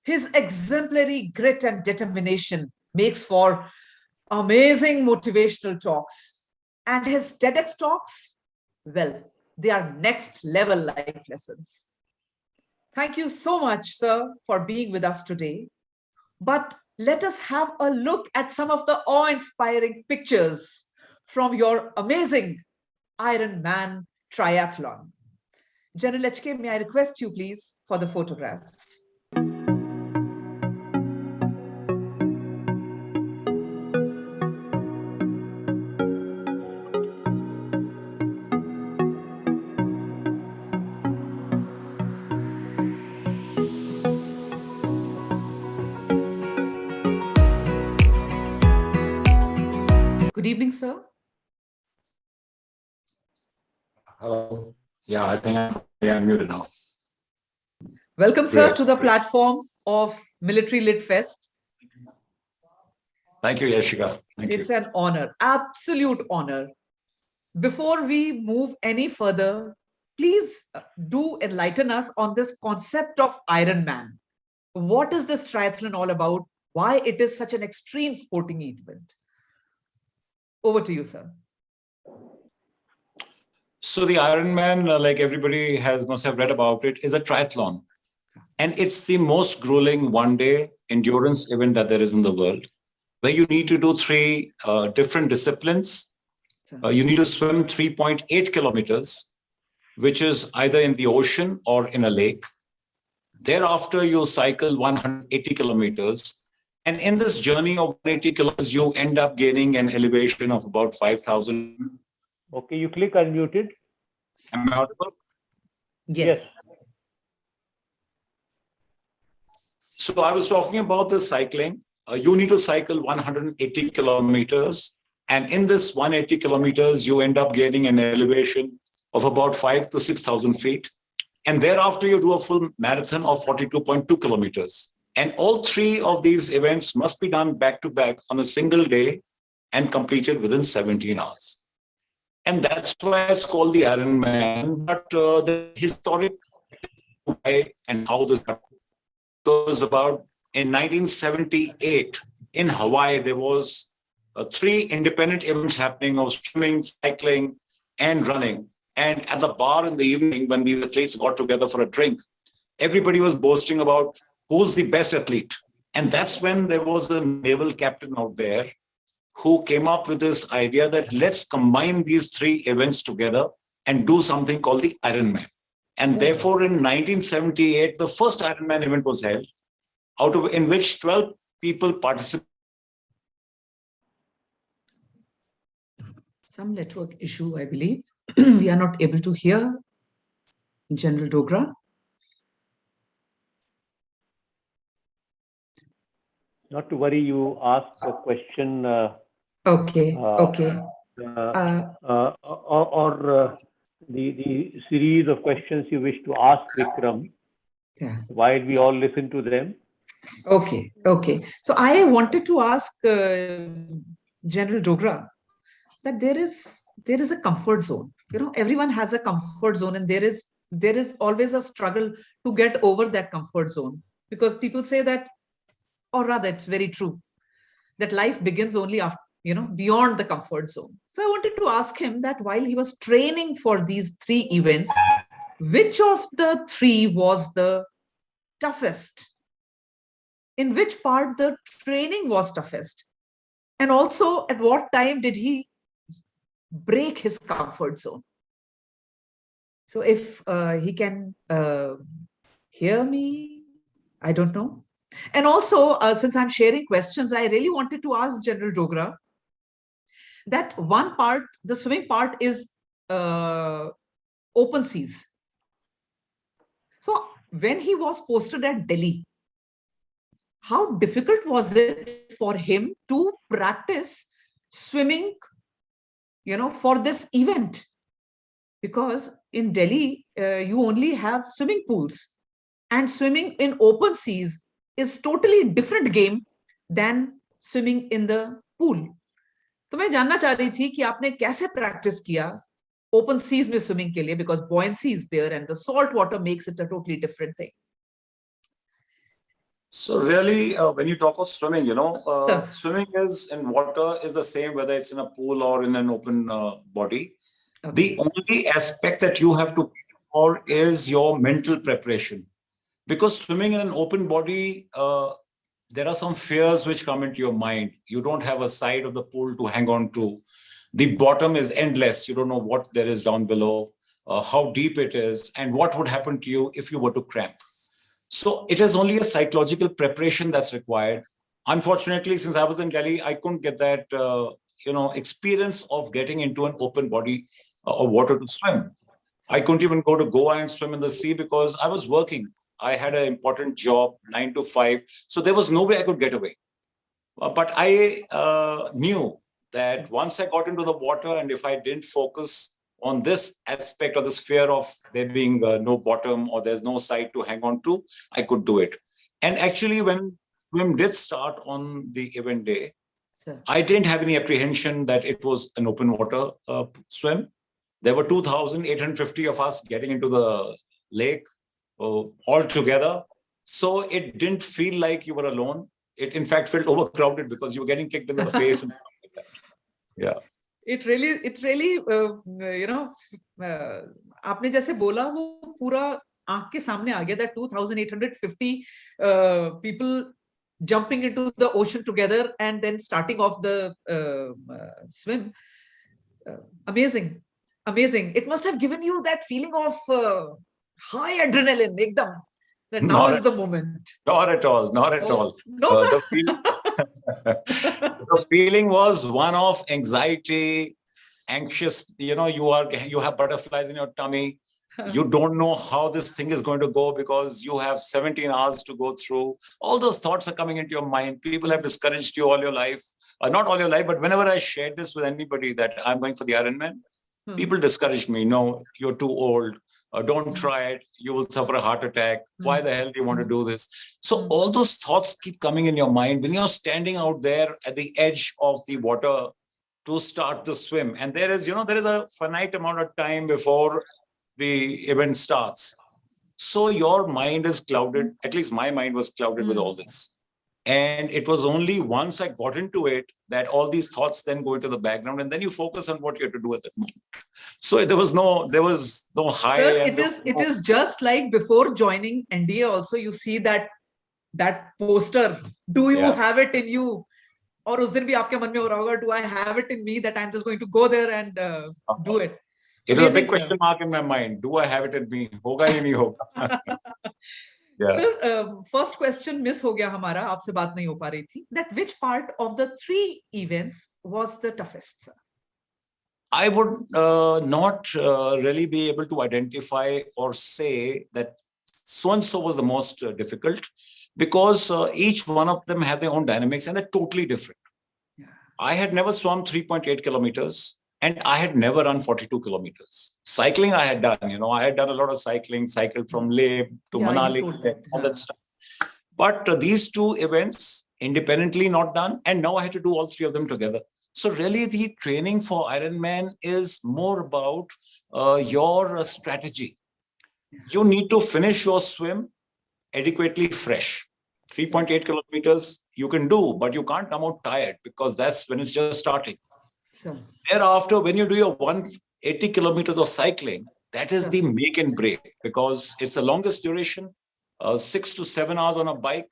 His exemplary grit and determination makes for amazing motivational talks. And his TEDx talks, well, they are next level life lessons. Thank you so much, sir, for being with us today. But let us have a look at some of the awe-inspiring pictures from your amazing Ironman triathlon. General HK, may I request you, please, for the photographs? Good evening, sir. Hello. Yeah, I think I'm muted now. Welcome, sir, Great, to the great. platform of Military Lit Fest. Thank you, Yashika. Thank you. It's an honor, absolute honor. Before we move any further, please do enlighten us on this concept of Ironman. What is this triathlon all about? Why it is such an extreme sporting event? Over to you, sir. So the Ironman, like everybody must have read about it, is a triathlon. And it's the most grueling one-day endurance event that there is in the world, where you need to do three different disciplines. You need to swim 3.8 kilometers, which is either in the ocean or in a lake. Thereafter, you cycle 180 kilometers. And in this journey of 180 kilometers, you end up gaining an elevation of about 5,000. Okay, you click unmuted. Am I audible? Yes. So I was talking about the cycling. You need to cycle 180 kilometers. And in this 180 kilometers, you end up gaining an elevation of about 5,000 to 6,000 feet. And thereafter, you do a full marathon of 42.2 kilometers. And all three of these events must be done back to back on a single day and completed within 17 hours. And that's why it's called the Ironman. But the historic why and how this goes about, in 1978 in Hawaii, there was 3 independent events happening of swimming, cycling, and running. And at the bar in the evening, when these athletes got together for a drink, everybody was boasting about who's the best athlete. And that's when there was a naval captain out there who came up with this idea that let's combine these 3 events together and do something called the Ironman. And therefore, in 1978, the first Ironman event was held, in which 12 people participated. Some network issue, I believe. We are not able to hear General Dogra. Not to worry, you ask a question. Okay. The series of questions you wish to ask Vikram, while we all listen to them. Okay. So I wanted to ask General Dogra that there is a comfort zone. You know, everyone has a comfort zone, and there is always a struggle to get over that comfort zone, because people say that, or rather, it's very true, that life begins only after, beyond the comfort zone. So I wanted to ask him that while he was training for these 3 events, which of the 3 was the toughest? In which part the training was toughest? And also, at what time did he break his comfort zone? So if he can hear me, I don't know. And also, since I'm sharing questions, I really wanted to ask General Dogra that one part, the swimming part, is open seas. So when he was posted at Delhi, how difficult was it for him to practice swimming, for this event? because in Delhi, you only have swimming pools, and swimming in open seas is totally different game than swimming in the pool. तो मैं जानना चाह रही थी कि आपने कैसे practice किया ओपन सीज में स्विमिंग के लिए, because buoyancy is there and the salt water makes it a totally different thing. So really, when you talk of swimming, Sure. swimming is in water is the same whether it's in a pool or in an open body. Okay. The only aspect that you have to for is your mental preparation, because swimming in an open body, there are some fears which come into your mind. You don't have a side of the pool to hang on to. The bottom is endless. You don't know what there is down below, how deep it is, and what would happen to you if you were to cramp. So it is only a psychological preparation that's required. Unfortunately, since I was in Delhi, I couldn't get that, experience of getting into an open body of water to swim. I couldn't even go to Goa and swim in the sea because I was working. I had an important job, 9 to 5. So there was no way I could get away. But I knew that once I got into the water, and if I didn't focus on this aspect or this fear of there being no bottom or there's no side to hang on to, I could do it. And actually, when swim did start on the event day, Sure. I didn't have any apprehension that it was an open water swim. There were 2,850 of us getting into the lake all together. So it didn't feel like you were alone. It in fact felt overcrowded because you were getting kicked in the face and stuff like that. Yeah. It really, आपने जैसे बोला वो पूरा आंख के सामने आ गया, that 2,850 people jumping into the ocean together and then starting off the swim. Amazing. It must have given you that feeling of high adrenaline, ekdam, that now is the moment. Not at all. Not at Oh, all. no, sir. The feeling was one of anxiety, anxious. You have butterflies in your tummy. You don't know how this thing is going to go because you have 17 hours to go through. All those thoughts are coming into your mind. People have discouraged you all your life. Not all your life, but whenever I shared this with anybody that I'm going for the Ironman, people discouraged me. No, you're too old. Don't try it. You will suffer a heart attack. Why the hell do you want to do this? So all those thoughts keep coming in your mind when you're standing out there at the edge of the water to start the swim. And there is a finite amount of time before the event starts. So your mind is clouded. At least my mind was clouded with all this. And it was only once I got into it that all these thoughts then go into the background, and then you focus on what you have to do at that moment. So there was no high. Sir, it is just like before joining NDA also, you see that poster. Do you have it in you? Or उस दिन भी आपके मन में हो रहा होगा, do I have it in me that I'm just going to go there and do it? It was a big question mark in my mind. Do I have it in me? होगा या नहीं होगा? Yeah. Sir, first question miss हो गया हमारा, आपसे बात नहीं हो पा रही थी. That which part of the 3 events was the toughest, sir? I would not really be able to identify or say that so-and-so was the most difficult, because each one of them had their own dynamics and they're totally different. Yeah. I had never swum 3.8 kilometers. And I had never run 42 kilometers. Cycling I had done, I had done a lot of cycling, cycled from Leh to Manali, all that stuff. But these 2 events, independently not done, and now I had to do all 3 of them together. So really the training for Ironman is more about your strategy. You need to finish your swim adequately fresh. 3.8 kilometers you can do, but you can't come out tired because that's when it's just starting. Sure. Thereafter, when you do your 180 kilometers of cycling, that is the make and break, because it's the longest duration, 6 to 7 hours on a bike.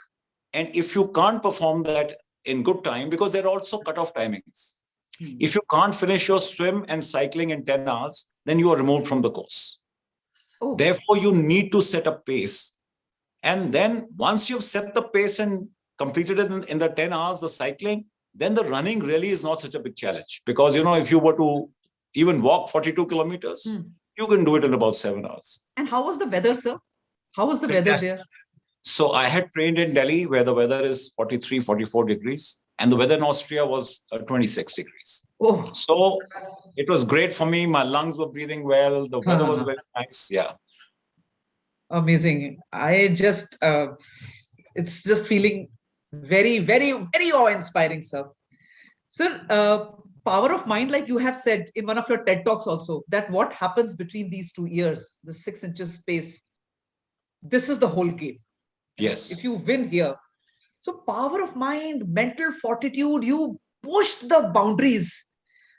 And if you can't perform that in good time, because there are also cutoff timings. If you can't finish your swim and cycling in 10 hours, then you are removed from the course. Oh. Therefore, you need to set a pace. And then once you've set the pace and completed it in the 10 hours, the cycling, then the running really is not such a big challenge, because, if you were to even walk 42 kilometers, you can do it in about 7 hours. And how was the weather, sir? How was the weather there? So I had trained in Delhi where the weather is 43, 44 degrees. and the weather in Austria was 26 degrees. Oh, So it was great for me. My lungs were breathing well. The weather was very nice. Yeah. amazing. It's just feeling very, very, very awe-inspiring, sir. Sir, power of mind, like you have said in one of your TED Talks also, that what happens between these 2 years, the 6 inches space, this is the whole game. Yes. If you win here, so power of mind, mental fortitude, you pushed the boundaries.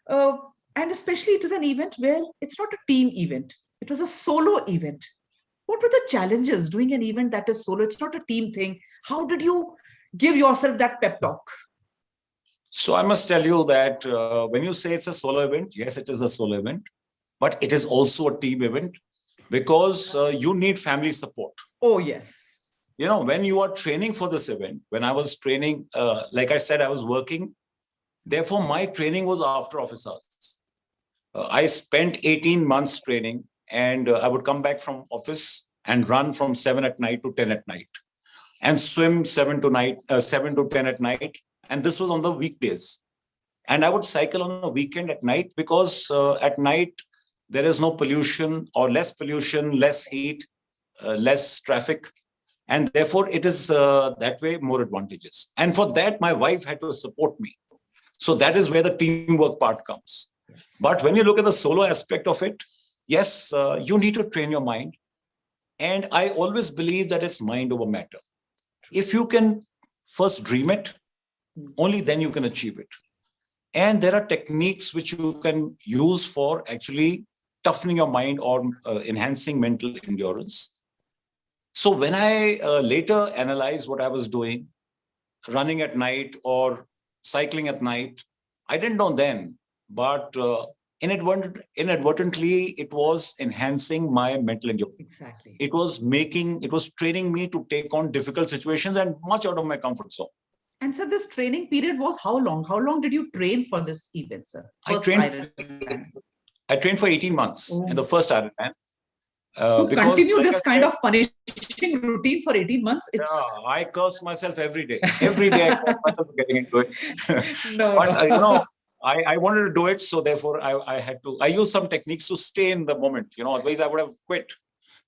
Uh, and especially it is an event where it's not a team event. It was a solo event. What were the challenges doing an event that is solo? It's not a team thing. How did you give yourself that pep talk? So I must tell you that when you say it's a solo event, yes, it is a solo event, but it is also a team event because you need family support. Oh, yes. You know, when you are training for this event, when I was training, like I said, I was working. Therefore, my training was after office hours. I spent 18 months training, and I would come back from office and run from 7 at night to 10 at night and swim 7 to 10 at night. And this was on the weekdays. And I would cycle on a weekend at night because at night, there is no pollution or less pollution, less heat, less traffic. And therefore, it is that way more advantages. And for that, my wife had to support me. So that is where the teamwork part comes. But when you look at the solo aspect of it, yes, you need to train your mind. And I always believe that it's mind over matter. If you can first dream it, only then you can achieve it. And there are techniques which you can use for actually toughening your mind or enhancing mental endurance. So when I later analyzed what I was doing, running at night or cycling at night, I didn't know then, but inadvertently, it was enhancing my mental endurance. Exactly. It was training me to take on difficult situations and much out of my comfort zone. And sir, this training period was how long? How long did you train for this event, sir? I trained for 18 months in the first Ironman. Continue this kind of punishing routine for 18 months? I curse myself every day. Every day I curse myself for getting into it. No. I wanted to do it. So therefore I used some techniques to stay in the moment, otherwise I would have quit.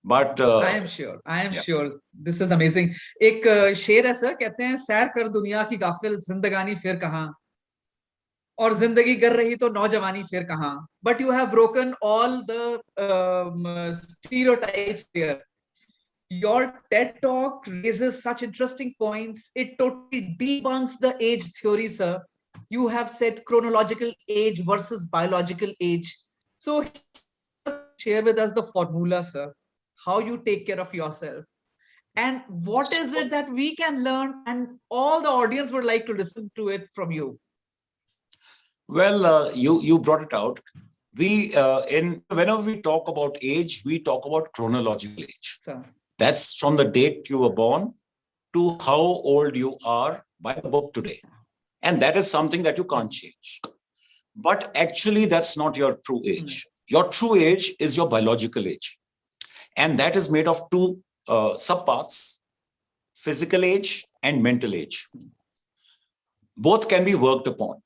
But I am sure. This is amazing. एक शेर है sir, कहते हैं सैर कर दुनिया की गाफिल जिंदगानी फिर कहां और जिंदगी कर रही तो नौजवानी फिर कहां. But you have broken all the stereotypes here. Your TED talk raises such interesting points. It totally debunks the age theory, sir. You have said chronological age versus biological age. So share with us the formula, sir. How you take care of yourself. And what is it that we can learn and all the audience would like to listen to it from you? Well, you brought it out. Whenever we talk about age, we talk about chronological age. Sir. That's from the date you were born to how old you are by the book today. And that is something that you can't change. But actually, that's not your true age. Your true age is your biological age. And that is made of two subparts, physical age and mental age. Both can be worked upon.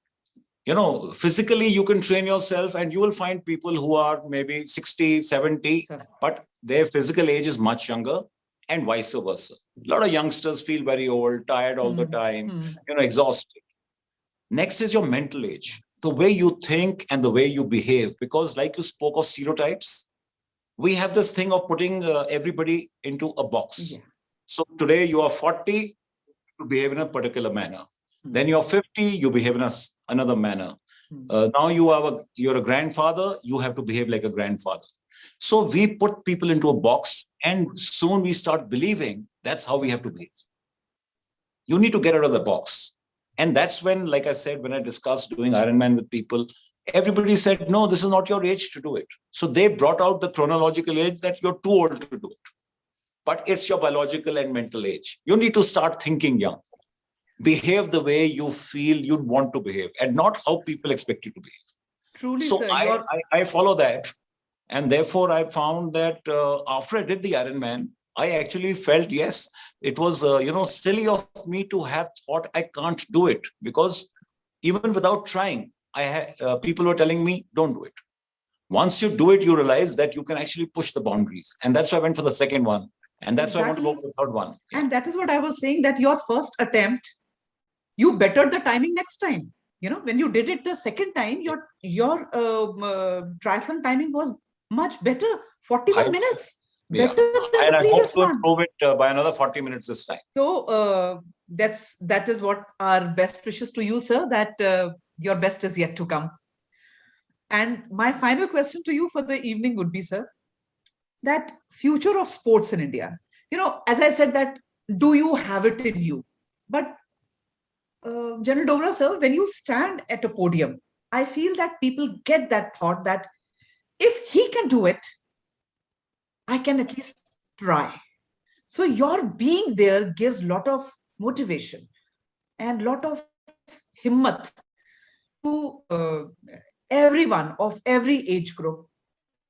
Physically, you can train yourself and you will find people who are maybe 60, 70, but their physical age is much younger and vice versa. A lot of youngsters feel very old, tired all the time, exhausted. Next is your mental age, the way you think and the way you behave, because like you spoke of stereotypes, we have this thing of putting everybody into a box. Yeah. So today you are 40, you behave in a particular manner. Then you're 50, you behave in another manner. Now you're a grandfather, you have to behave like a grandfather. So we put people into a box and soon we start believing that's how we have to behave. You need to get out of the box. And that's when, like I said, when I discussed doing Ironman with people, everybody said, no, this is not your age to do it. So they brought out the chronological age that you're too old to do it. But it's your biological and mental age. You need to start thinking young. Behave the way you feel you'd want to behave and not how people expect you to behave. Truly, so sir, I follow that. And therefore, I found that after I did the Ironman, I actually felt, yes, it was, silly of me to have thought I can't do it, because even without trying, people were telling me, don't do it. Once you do it, you realize that you can actually push the boundaries. And that's why I went for the second one. And that's why I want to go for the third one. And that is what I was saying, that your first attempt, you bettered the timing next time. When you did it the second time, your triathlon timing was much better, 41 minutes. Yeah. Better than And the I hope previous to one. improve it by another 40 minutes this time. So that is what our best wishes to you, sir, that your best is yet to come. And my final question to you for the evening would be, sir, that future of sports in India. As I said, that do you have it in you? But General Dogra, sir, when you stand at a podium, I feel that people get that thought that if he can do it, I can at least try. So your being there gives a lot of motivation and lot of himmat to everyone of every age group.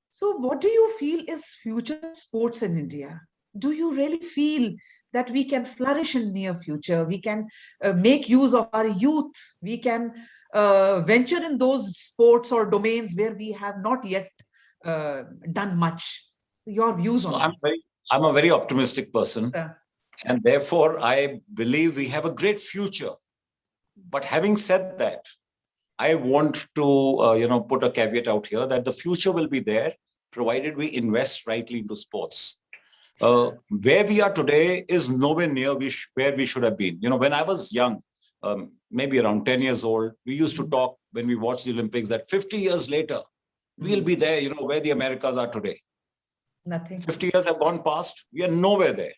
So what do you feel is future sports in India? Do you really feel that we can flourish in near future? We can make use of our youth. We can venture in those sports or domains where we have not yet done much. Your views So on it? I'm a very optimistic person. Sir. And therefore, I believe we have a great future. But having said that, I want to, put a caveat out here that the future will be there, provided we invest rightly into sports. Where we are today is nowhere near where we should have been. When I was young, maybe around 10 years old, we used to talk when we watched the Olympics that 50 years later, we'll be there, where the Americas are today. Nothing. 50 years have gone past, we are nowhere there.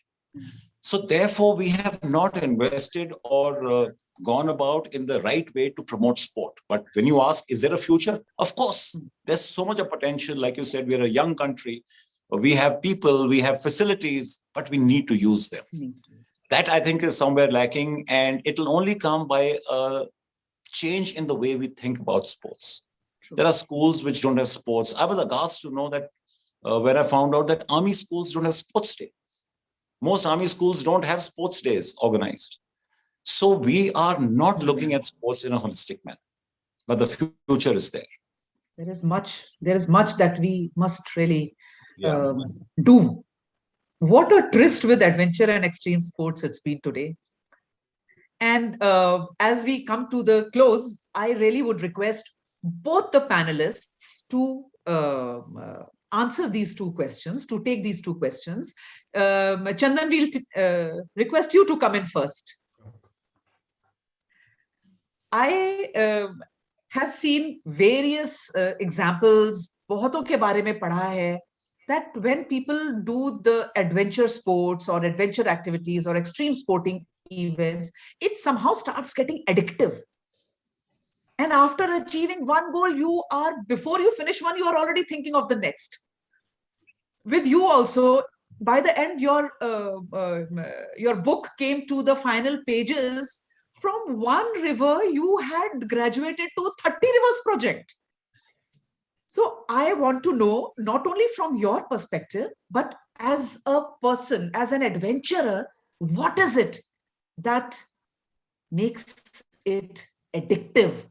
So therefore, we have not invested or gone about in the right way to promote sport. But when you ask, is there a future? Of course, there's so much of potential. Like you said, we're a young country. We have people, we have facilities, but we need to use them. That I think is somewhere lacking, and it'll only come by a change in the way we think about sports. True. There are schools which don't have sports. I was aghast to know that when I found out that army schools don't have sports days. Most army schools don't have sports days organized. So we are not looking at sports in a holistic manner, but the future is there. There is much that we must really do. What a tryst with adventure and extreme sports it's been today. And as we come to the close, I really would request both the panelists to answer these two questions, to take these two questions. Chandan, we'll request you to come in first. I have seen various examples, बहुतों के बारे में पढ़ा है, that when people do the adventure sports or adventure activities or extreme sporting events, it somehow starts getting addictive. And after achieving one goal, before you finish one, you are already thinking of the next. With you also, by the end, your book came to the final pages. From one river, you had graduated to 30 Rivers project. So I want to know, not only from your perspective, but as a person, as an adventurer, what is it that makes it addictive?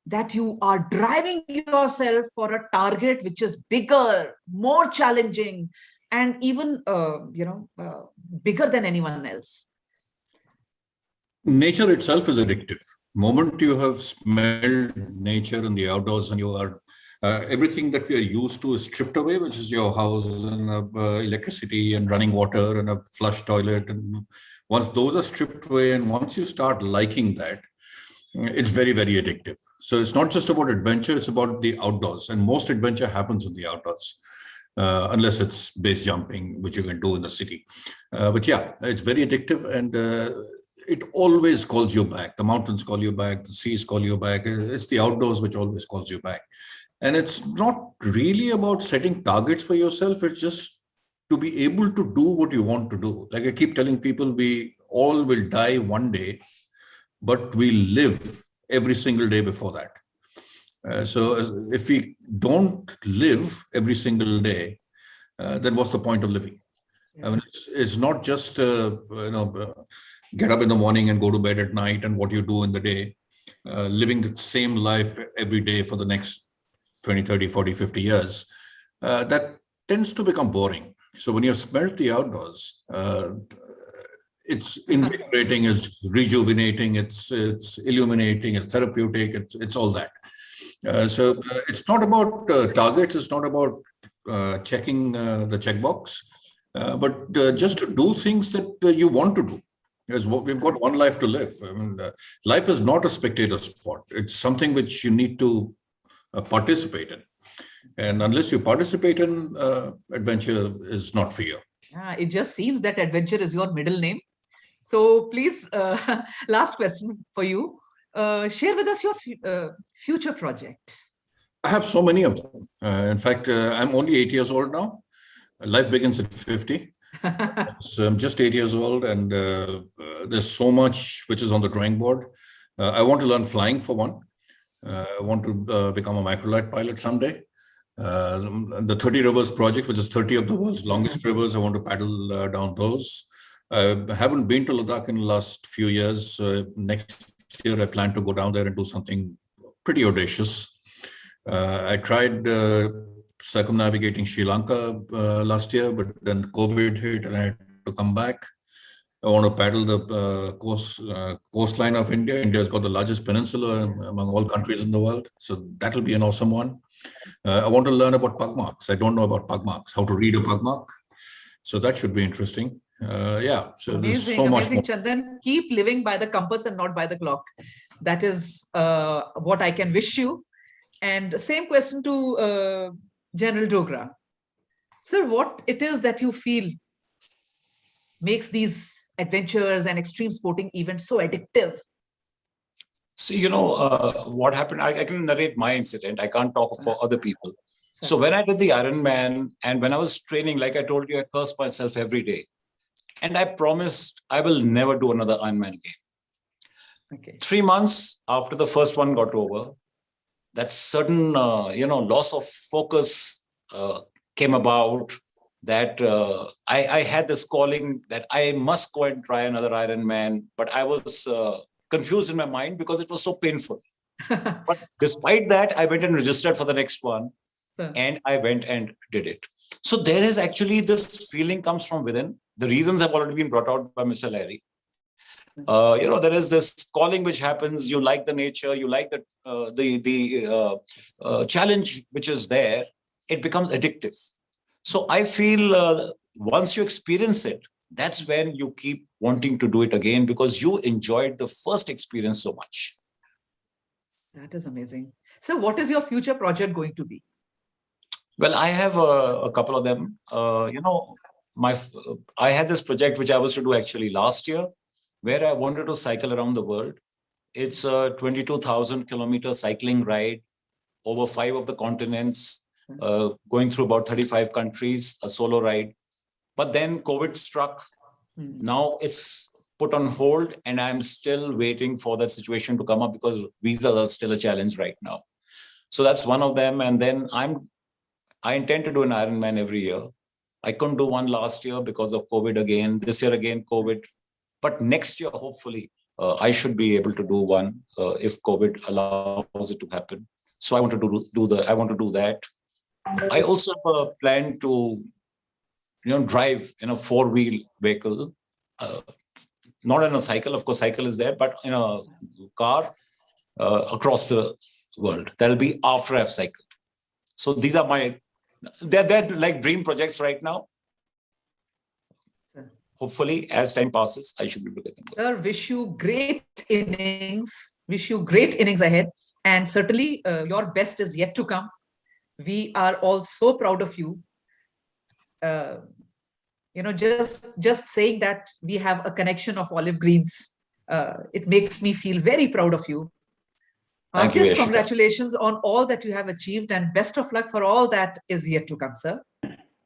That you are driving yourself for a target which is bigger, more challenging, and even bigger than anyone else. Nature itself is addictive. Moment you have smelled nature in the outdoors and you are everything that we are used to is stripped away, which is your house and electricity and running water and a flush toilet. And once those are stripped away and once you start liking that, it's very, very addictive. So it's not just about adventure, it's about the outdoors. And most adventure happens in the outdoors, unless it's base jumping, which you can do in the city. But yeah, it's very addictive and it always calls you back. The mountains call you back, the seas call you back. It's the outdoors which always calls you back. And it's not really about setting targets for yourself. It's just to be able to do what you want to do. Like I keep telling people, we all will die one day, but we live every single day before that. So if we don't live every single day, then what's the point of living? I mean, it's not just, get up in the morning and go to bed at night and what you do in the day, living the same life every day for the next 20, 30, 40, 50 years. That tends to become boring. So when you've smelt the outdoors, it's invigorating, it's rejuvenating, it's illuminating, it's therapeutic, it's all that. So it's not about targets, it's not about checking the checkbox, but just to do things that you want to do. Because we've got one life to live. I mean, life is not a spectator sport. It's something which you need to participate in. And unless you participate in, adventure is not for you. It just seems that adventure is your middle name. So please, last question for you. Share with us your future project. I have so many of them. In fact, I'm only 8 years old now. Life begins at 50. So I'm just 8 years old, and there's so much which is on the drawing board. I want to learn flying for one. I want to become a microlight pilot someday. The 30 Rivers project, which is 30 of the world's longest rivers, I want to paddle down those. I haven't been to Ladakh in the last few years. Next year, I plan to go down there and do something pretty audacious. I tried circumnavigating Sri Lanka last year, but then COVID hit and I had to come back. I want to paddle the coastline of India. India's got the largest peninsula among all countries in the world. So that'll be an awesome one. I want to learn about pug marks. I don't know about pug marks, how to read a pug mark. So that should be interesting. So there's so much more. Chandan, keep living by the compass and not by the clock. That is what I can wish you. And same question to General Dogra. Sir, what it is that you feel makes these adventures and extreme sporting events so addictive? See, what happened, I can narrate my incident. I can't talk for other people. So when I did the Ironman and when I was training, like I told you, I cursed myself every day. And I promised I will never do another Ironman again. Okay. 3 months after the first one got over, that sudden, loss of focus came about, that I had this calling that I must go and try another Ironman, but I was confused in my mind because it was so painful. But despite that, I went and registered for the next one, and I went and did it. So there is actually this feeling comes from within. The reasons have already been brought out by Mr. Lahiri. There is this calling which happens. You like the nature, you like the challenge which is there. It becomes addictive. So I feel once you experience it, that's when you keep wanting to do it again because you enjoyed the first experience so much. That is amazing. So what is your future project going to be? Well, I have a couple of them. I had this project which I was to do actually last year, where I wanted to cycle around the world. It's a 22,000 kilometer cycling ride over 5 of the continents, going through about 35 countries, a solo ride. But then COVID struck. Now it's put on hold, and I'm still waiting for that situation to come up because visas are still a challenge right now. So that's one of them. And then I intend to do an Ironman every year. I couldn't do one last year because of COVID again. This year again, COVID. But next year, hopefully, I should be able to do one if COVID allows it to happen. So I want to do that. I also have a plan to, drive in a 4-wheel vehicle, not in a cycle. Of course, cycle is there, but in a car across the world. That'll be after I've cycled. So these are they're like dream projects right now. Hopefully, as time passes, I should be able to get them. Sir, wish you great innings ahead. And certainly your best is yet to come. We are all so proud of you. Just saying that we have a connection of olive greens, it makes me feel very proud of you. Thank you, Yashika. Congratulations on all that you have achieved, and best of luck for all that is yet to come, sir.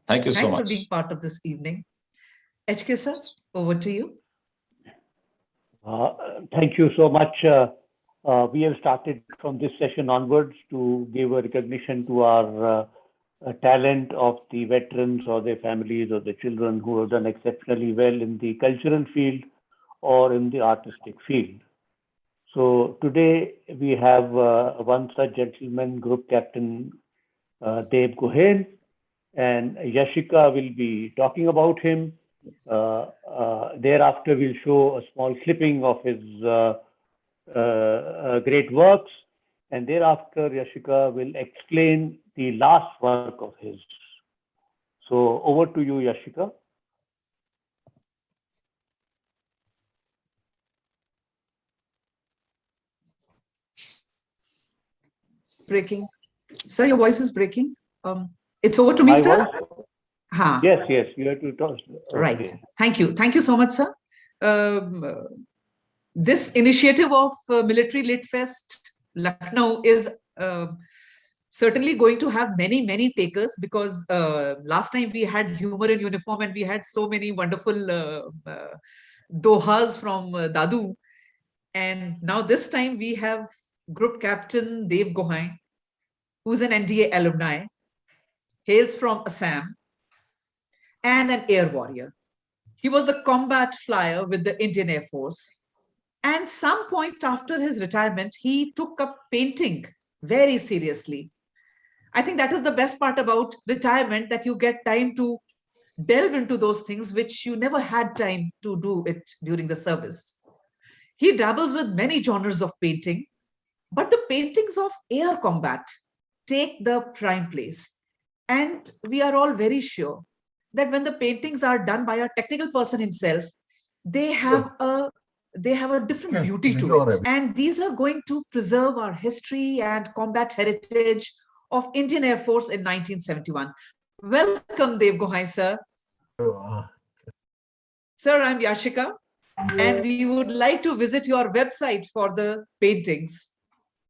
Thank you so much. Thanks for being part of this evening. HK sir, over to you. Thank you so much. We have started from this session onwards to give a recognition to our talent of the veterans or their families or the children who have done exceptionally well in the cultural field or in the artistic field. So today we have one such gentleman, Group Captain Deb Gohain, and Yashika will be talking about him. Thereafter, we'll show a small clipping of his great works, and thereafter Yashika will explain the last work of his. So over to you, Yashika. Breaking. Sir, your voice is breaking. It's over to me, My sir. voice? Ha. Yes, yes, you have to talk. Okay. Right. Thank you. Thank you so much, sir. This initiative of Military Lit Fest Lucknow is certainly going to have many, many takers, because last time we had humor in uniform and we had so many wonderful dohas from Dadu. And now this time we have Group Captain Dev Gohain, who's an NDA alumni, hails from Assam, and an air warrior. He was a combat flyer with the Indian Air Force. And some point after his retirement, he took up painting very seriously. I think that is the best part about retirement, that you get time to delve into those things which you never had time to do it during the service. He dabbles with many genres of painting, but the paintings of air combat take the prime place. And we are all very sure that when the paintings are done by a technical person himself, they have a different beauty to it. And these are going to preserve our history and combat heritage of Indian Air Force in 1971. Welcome, Dev Gohain, sir. Sir, I'm Yashika, and we would like to visit your website for the paintings.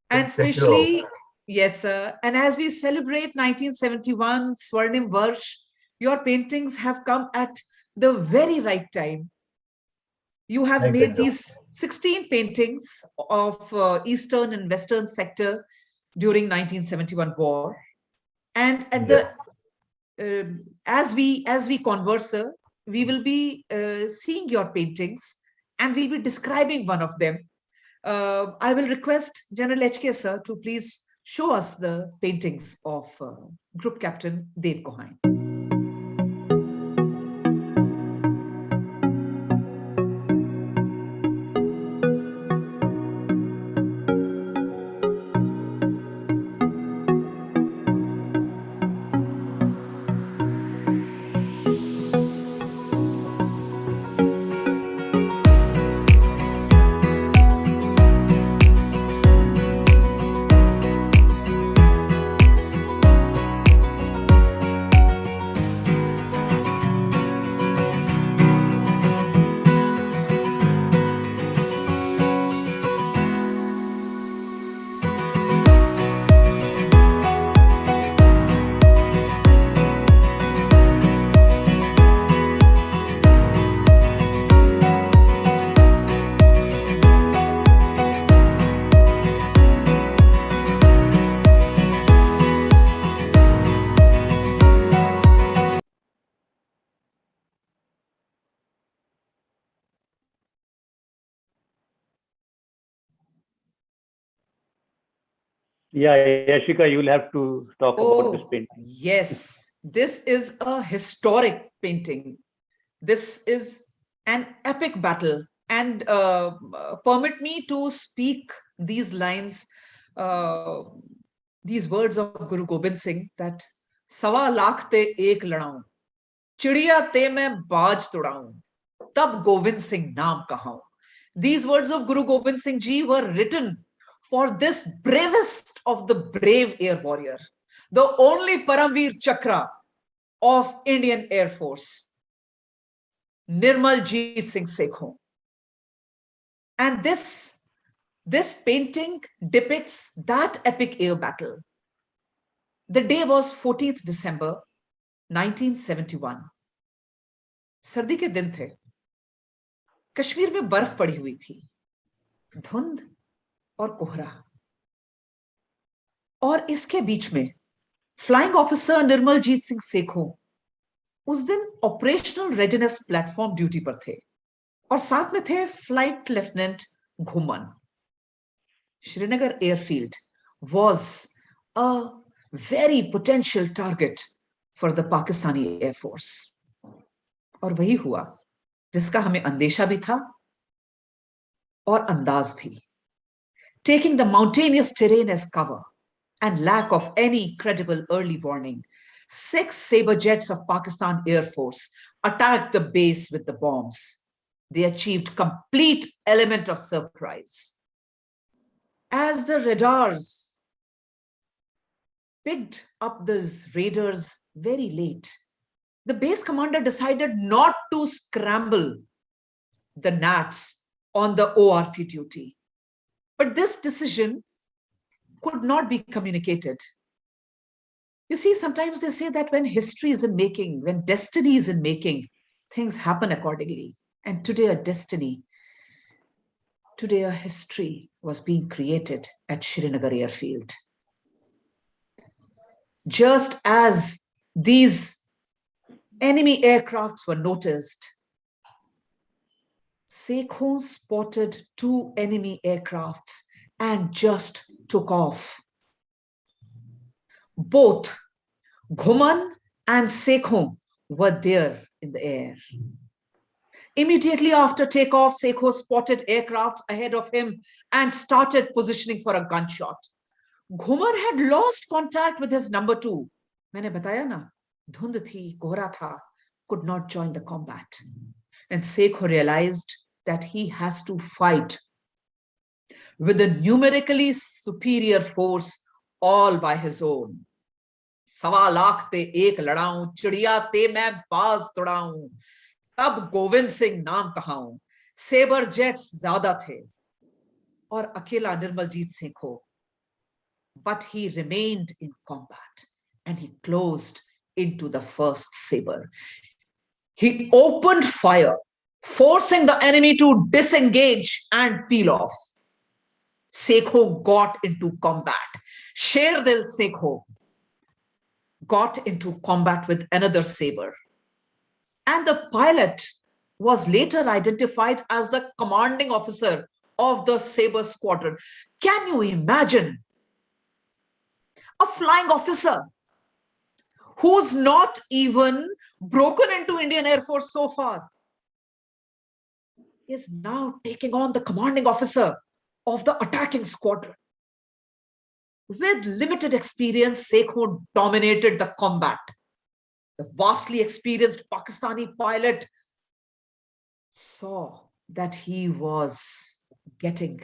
And especially, yes, sir. And as we celebrate 1971 Swarnim Varsh, your paintings have come at the very right time. You have made these 16 paintings of Eastern and Western sector during 1971 war. And at the as we converse, sir, we will be seeing your paintings and we'll be describing one of them. I will request General HK, sir, to please show us the paintings of Group Captain Dev Gohain. Yeah, Yashika, you will have to talk about this painting. Yes, this is a historic painting. This is an epic battle. And permit me to speak these lines, these words of Guru Gobind Singh, that Sawa lakh te ek ladaun, chidiya te main baaj todaun, tab Gobind Singh naam kahaun. These words of Guru Gobind Singh Ji were written for this bravest of the brave air warrior, the only Paramveer Chakra of Indian Air Force, Nirmaljeet Singh Sekhon. And this painting depicts that epic air battle. The day was 14th December 1971. सर्दी के दिन थे, कश्मीर में बर्फ पड़ी हुई थी, धुंध और कोहरा, और इसके बीच में फ्लाइंग ऑफिसर निर्मलजीत सिंह सेखों उस दिन ऑपरेशनल रेडीनेस प्लेटफॉर्म ड्यूटी पर थे और साथ में थे फ्लाइट लेफ्टिनेंट घुमन. Srinagar airfield was a very potential target for the Pakistani Air Force. और वही हुआ जिसका हमें अंदेशा भी था और अंदाज भी. Taking the mountainous terrain as cover and lack of any credible early warning, 6 Sabre jets of Pakistan Air Force attacked the base with the bombs. They achieved complete element of surprise. As the radars picked up those raiders very late, the base commander decided not to scramble the gnats on the ORP duty. But this decision could not be communicated. You see, sometimes they say that when history is in making, when destiny is in making, things happen accordingly. And today a history was being created at Srinagar airfield. Just as these enemy aircrafts were noticed, Sekhon spotted 2 enemy aircrafts and just took off. Both Ghuman and Sekhon were there in the air. Immediately after takeoff, Sekho spotted aircrafts ahead of him and started positioning for a gunshot. Ghumar had lost contact with his number 2. मैंने बताया ना, धुंध थी, कोहरा था, could not join the combat. And Sekho realized that he has to fight with a numerically superior force all by his own. 1.25 lakh ते एक लड़ाऊं, चिड़िया ते मैं बाज तोड़ाऊं, तब गोविंद सिंह नाम कहाऊं. सेबर जेट्स ज्यादा थे और अकेला निर्मलजीत सिंह हो. But he remained in combat and he closed into the first saber. He opened fire, forcing the enemy to disengage and peel off. Sekho got into combat. Sherdil Sekho got into combat with another saber. And the pilot was later identified as the commanding officer of the Sabre squadron. Can you imagine a flying officer who's not even broken into Indian Air Force so far is now taking on the commanding officer of the attacking squadron? With limited experience, Sekho dominated the combat. The vastly experienced Pakistani pilot saw that he was getting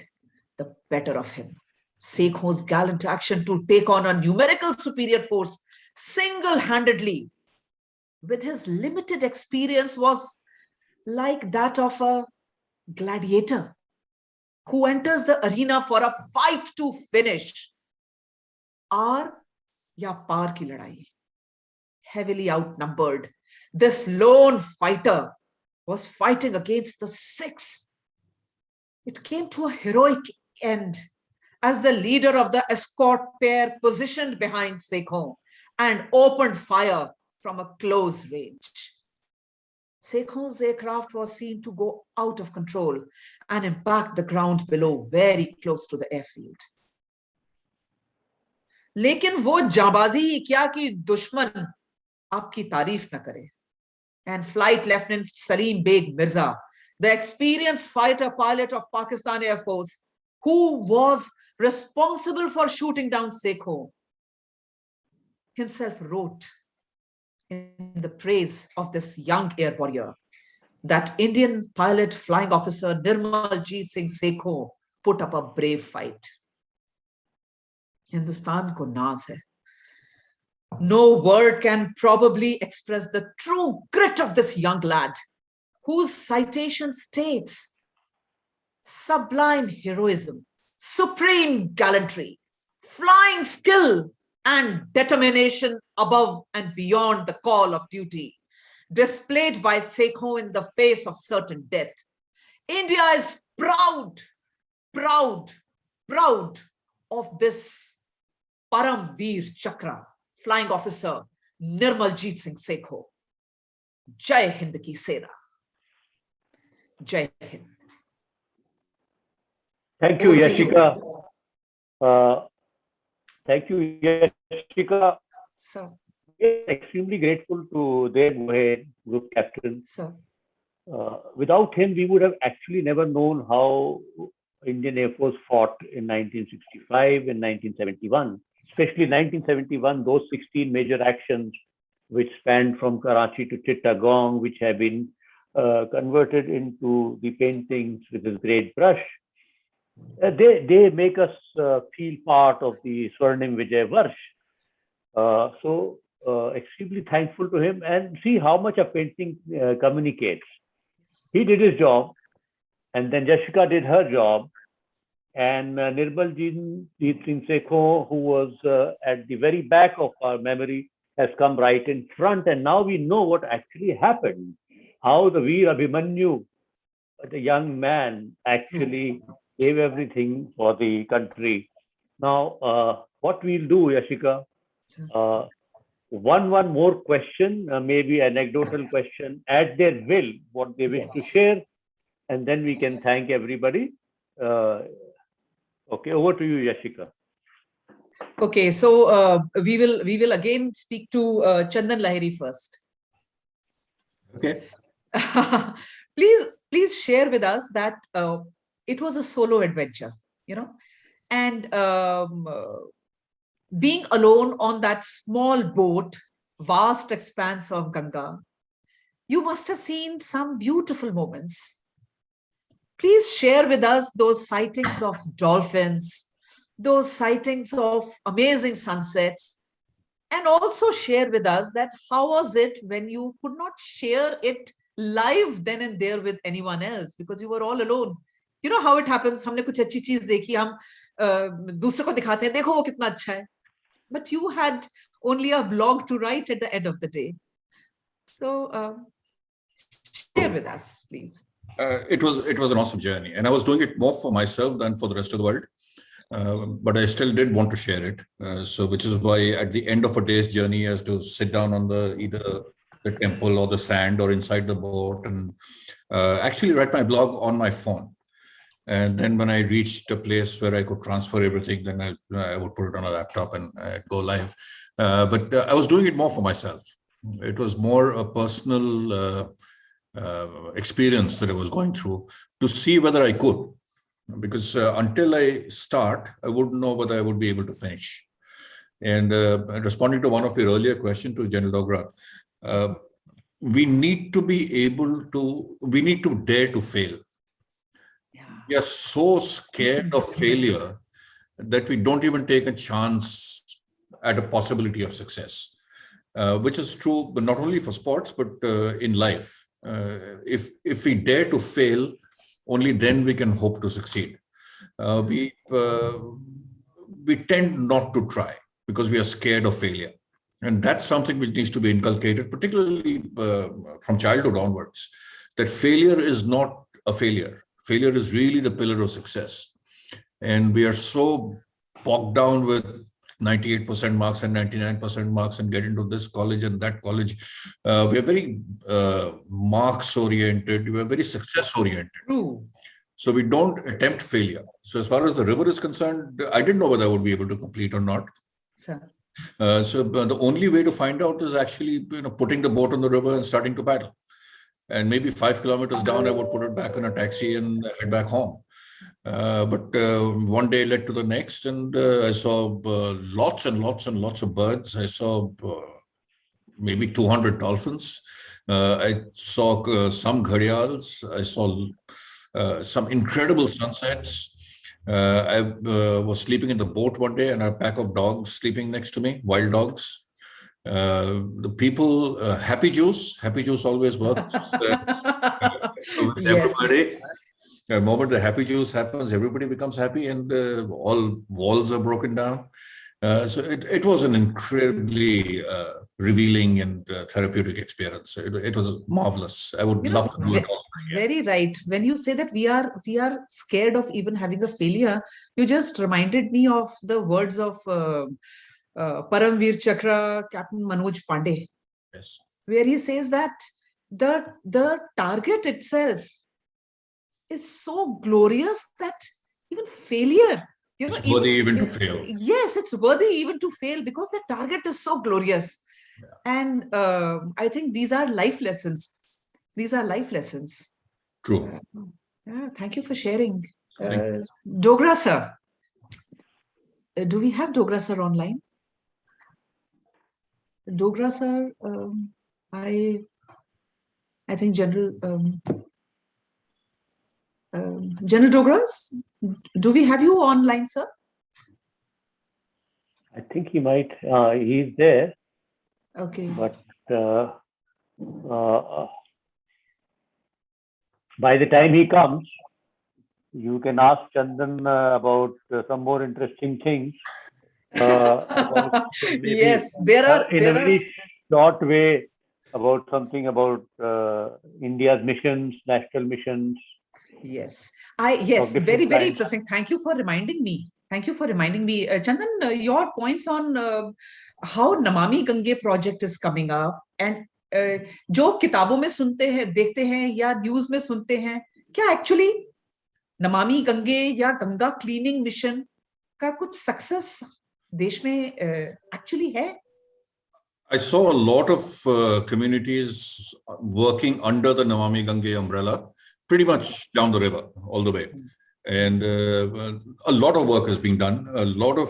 the better of him. Sekho's gallant action to take on a numerical superior force single-handedly with his limited experience was like that of a gladiator who enters the arena for a fight to finish. Aar ya paar ki ladai. Heavily outnumbered, this lone fighter was fighting against the 6. It came to a heroic end as the leader of the escort pair positioned behind Sekho and opened fire from a close range. Sekho's aircraft was seen to go out of control and impact the ground below, very close to the airfield. लेकिन वो जाबाजी ही क्या कि दुश्मन आपकी तारीफ न करे. And Flight Lieutenant Salim Beg Mirza, the experienced fighter pilot of Pakistan Air Force, who was responsible for shooting down Sekho, himself wrote in the praise of this young air warrior that Indian pilot flying officer Nirmaljeet Singh Sekho put up a brave fight. Hindustan ko naaz hai. No word can probably express the true grit of this young lad, whose citation states sublime heroism, supreme gallantry, flying skill, and determination above and beyond the call of duty, displayed by Sekho in the face of certain death. India is proud, proud, proud of this Param Veer Chakra Flying Officer Nirmaljeet Singh Sekho. Jai Hind ki Sena. Jai Hind. Thank you, Over to you. Yashika. Thank you, Yashika. Sir, We are extremely grateful to Dev Gohel, group captain. sir. Without him, we would have actually never known how Indian Air Force fought in 1965 and 1971. Especially 1971, those 16 major actions which spanned from Karachi to Chittagong, which have been converted into the paintings with this great brush. They make us feel part of the Swarnim Vijay Varsh. So extremely thankful to him, and see how much a painting communicates. He did his job, and then Yashika did her job, and Nirmaljeet Singh Sekho, who was at the very back of our memory, has come right in front, and now we know what actually happened, how the Veer Abhimanyu, the young man, actually gave everything for the country. Now, what we'll do, Yashika, one more question, maybe anecdotal question, at their will, what they wish to share, and then we can thank everybody. Okay, over to you, Yashika. Okay, so we will again speak to Chandan Lahiri first. Okay. Please share with us that it was a solo adventure, and being alone on that small boat, vast expanse of Ganga, you must have seen some beautiful moments. Please share with us those sightings of dolphins, those sightings of amazing sunsets, and also share with us that how was it when you could not share it live then and there with anyone else because you were all alone. You know how it happens, हमने कुछ अच्छी चीज देखी, हम दूसरे को दिखाते हैं, देखो वो कितना अच्छा है. But you had only a blog to write at the end of the day. So share with us, please. It was an awesome journey, and I was doing it more for myself than for the rest of the world. But I still did want to share it. So which is why at the end of a day's journey, I has to sit down on either the temple or the sand or inside the boat and actually write my blog on my phone. And then when I reached a place where I could transfer everything, then I would put it on a laptop and I'd go live. But I was doing it more for myself. It was more a personal experience that I was going through to see whether I could. Because until I start, I wouldn't know whether I would be able to finish. And responding to one of your earlier questions to General Dogra, we need to dare to fail. We are so scared of failure that we don't even take a chance at a possibility of success, which is true, but not only for sports, but in life. If we dare to fail, only then we can hope to succeed. We tend not to try because we are scared of failure. And that's something which needs to be inculcated, particularly from childhood onwards, that failure is not a failure. Failure is really the pillar of success. And we are so bogged down with 98% marks and 99% marks and get into this college and that college. We are very marks oriented. We are very success oriented. True. So we don't attempt failure. So as far as the river is concerned, I didn't know whether I would be able to complete or not. Sir. So the only way to find out is actually putting the boat on the river and starting to paddle. And maybe 5 kilometers down, I would put it back in a taxi and head back home. But one day led to the next, and I saw lots and lots and lots of birds. I saw maybe 200 dolphins. I saw some gharials. I saw some incredible sunsets. I was sleeping in the boat one day, and a pack of dogs sleeping next to me, wild dogs. The people, happy juice always works with everybody. The moment the happy juice happens, everybody becomes happy, and all walls are broken down. So it was an incredibly revealing and therapeutic experience. It was marvelous. I would love to do it all again. Very right. When you say that we are scared of even having a failure, you just reminded me of the words of Paramveer Chakra, Captain Manoj Pandey, Yes. where he says that the target itself is so glorious that even failure, It's worthy even to is- fail. Yes, it's worthy even to fail because the target is so glorious. And I think these are life lessons. These are life lessons. True. Yeah, thank you for sharing. Thank you. Dogra sir. Do we have Dogra sir online? Dogra sir, I think General General Dogras, do we have you online, sir? I think he might. He's there, Okay. but by the time he comes, you can ask Chandan about some more interesting things. Maybe Yes, there are in a very short way about something about India's missions, national missions. Yes, yes, different very kinds. interesting. Thank you for reminding me. Thank you for reminding me, Chandan. Your points on how Namami Gange project is coming up, and जो किताबों में सुनते हैं, देखते हैं या news में सुनते हैं, क्या एक्चुअली नमामि गंगे या गंगा क्लीनिंग मिशन का कुछ सक्सेस देश में एक्चुअली है? I saw a lot of communities working under the Namami Gange umbrella, pretty much down the river, all the way. And a lot of work is being done, a lot of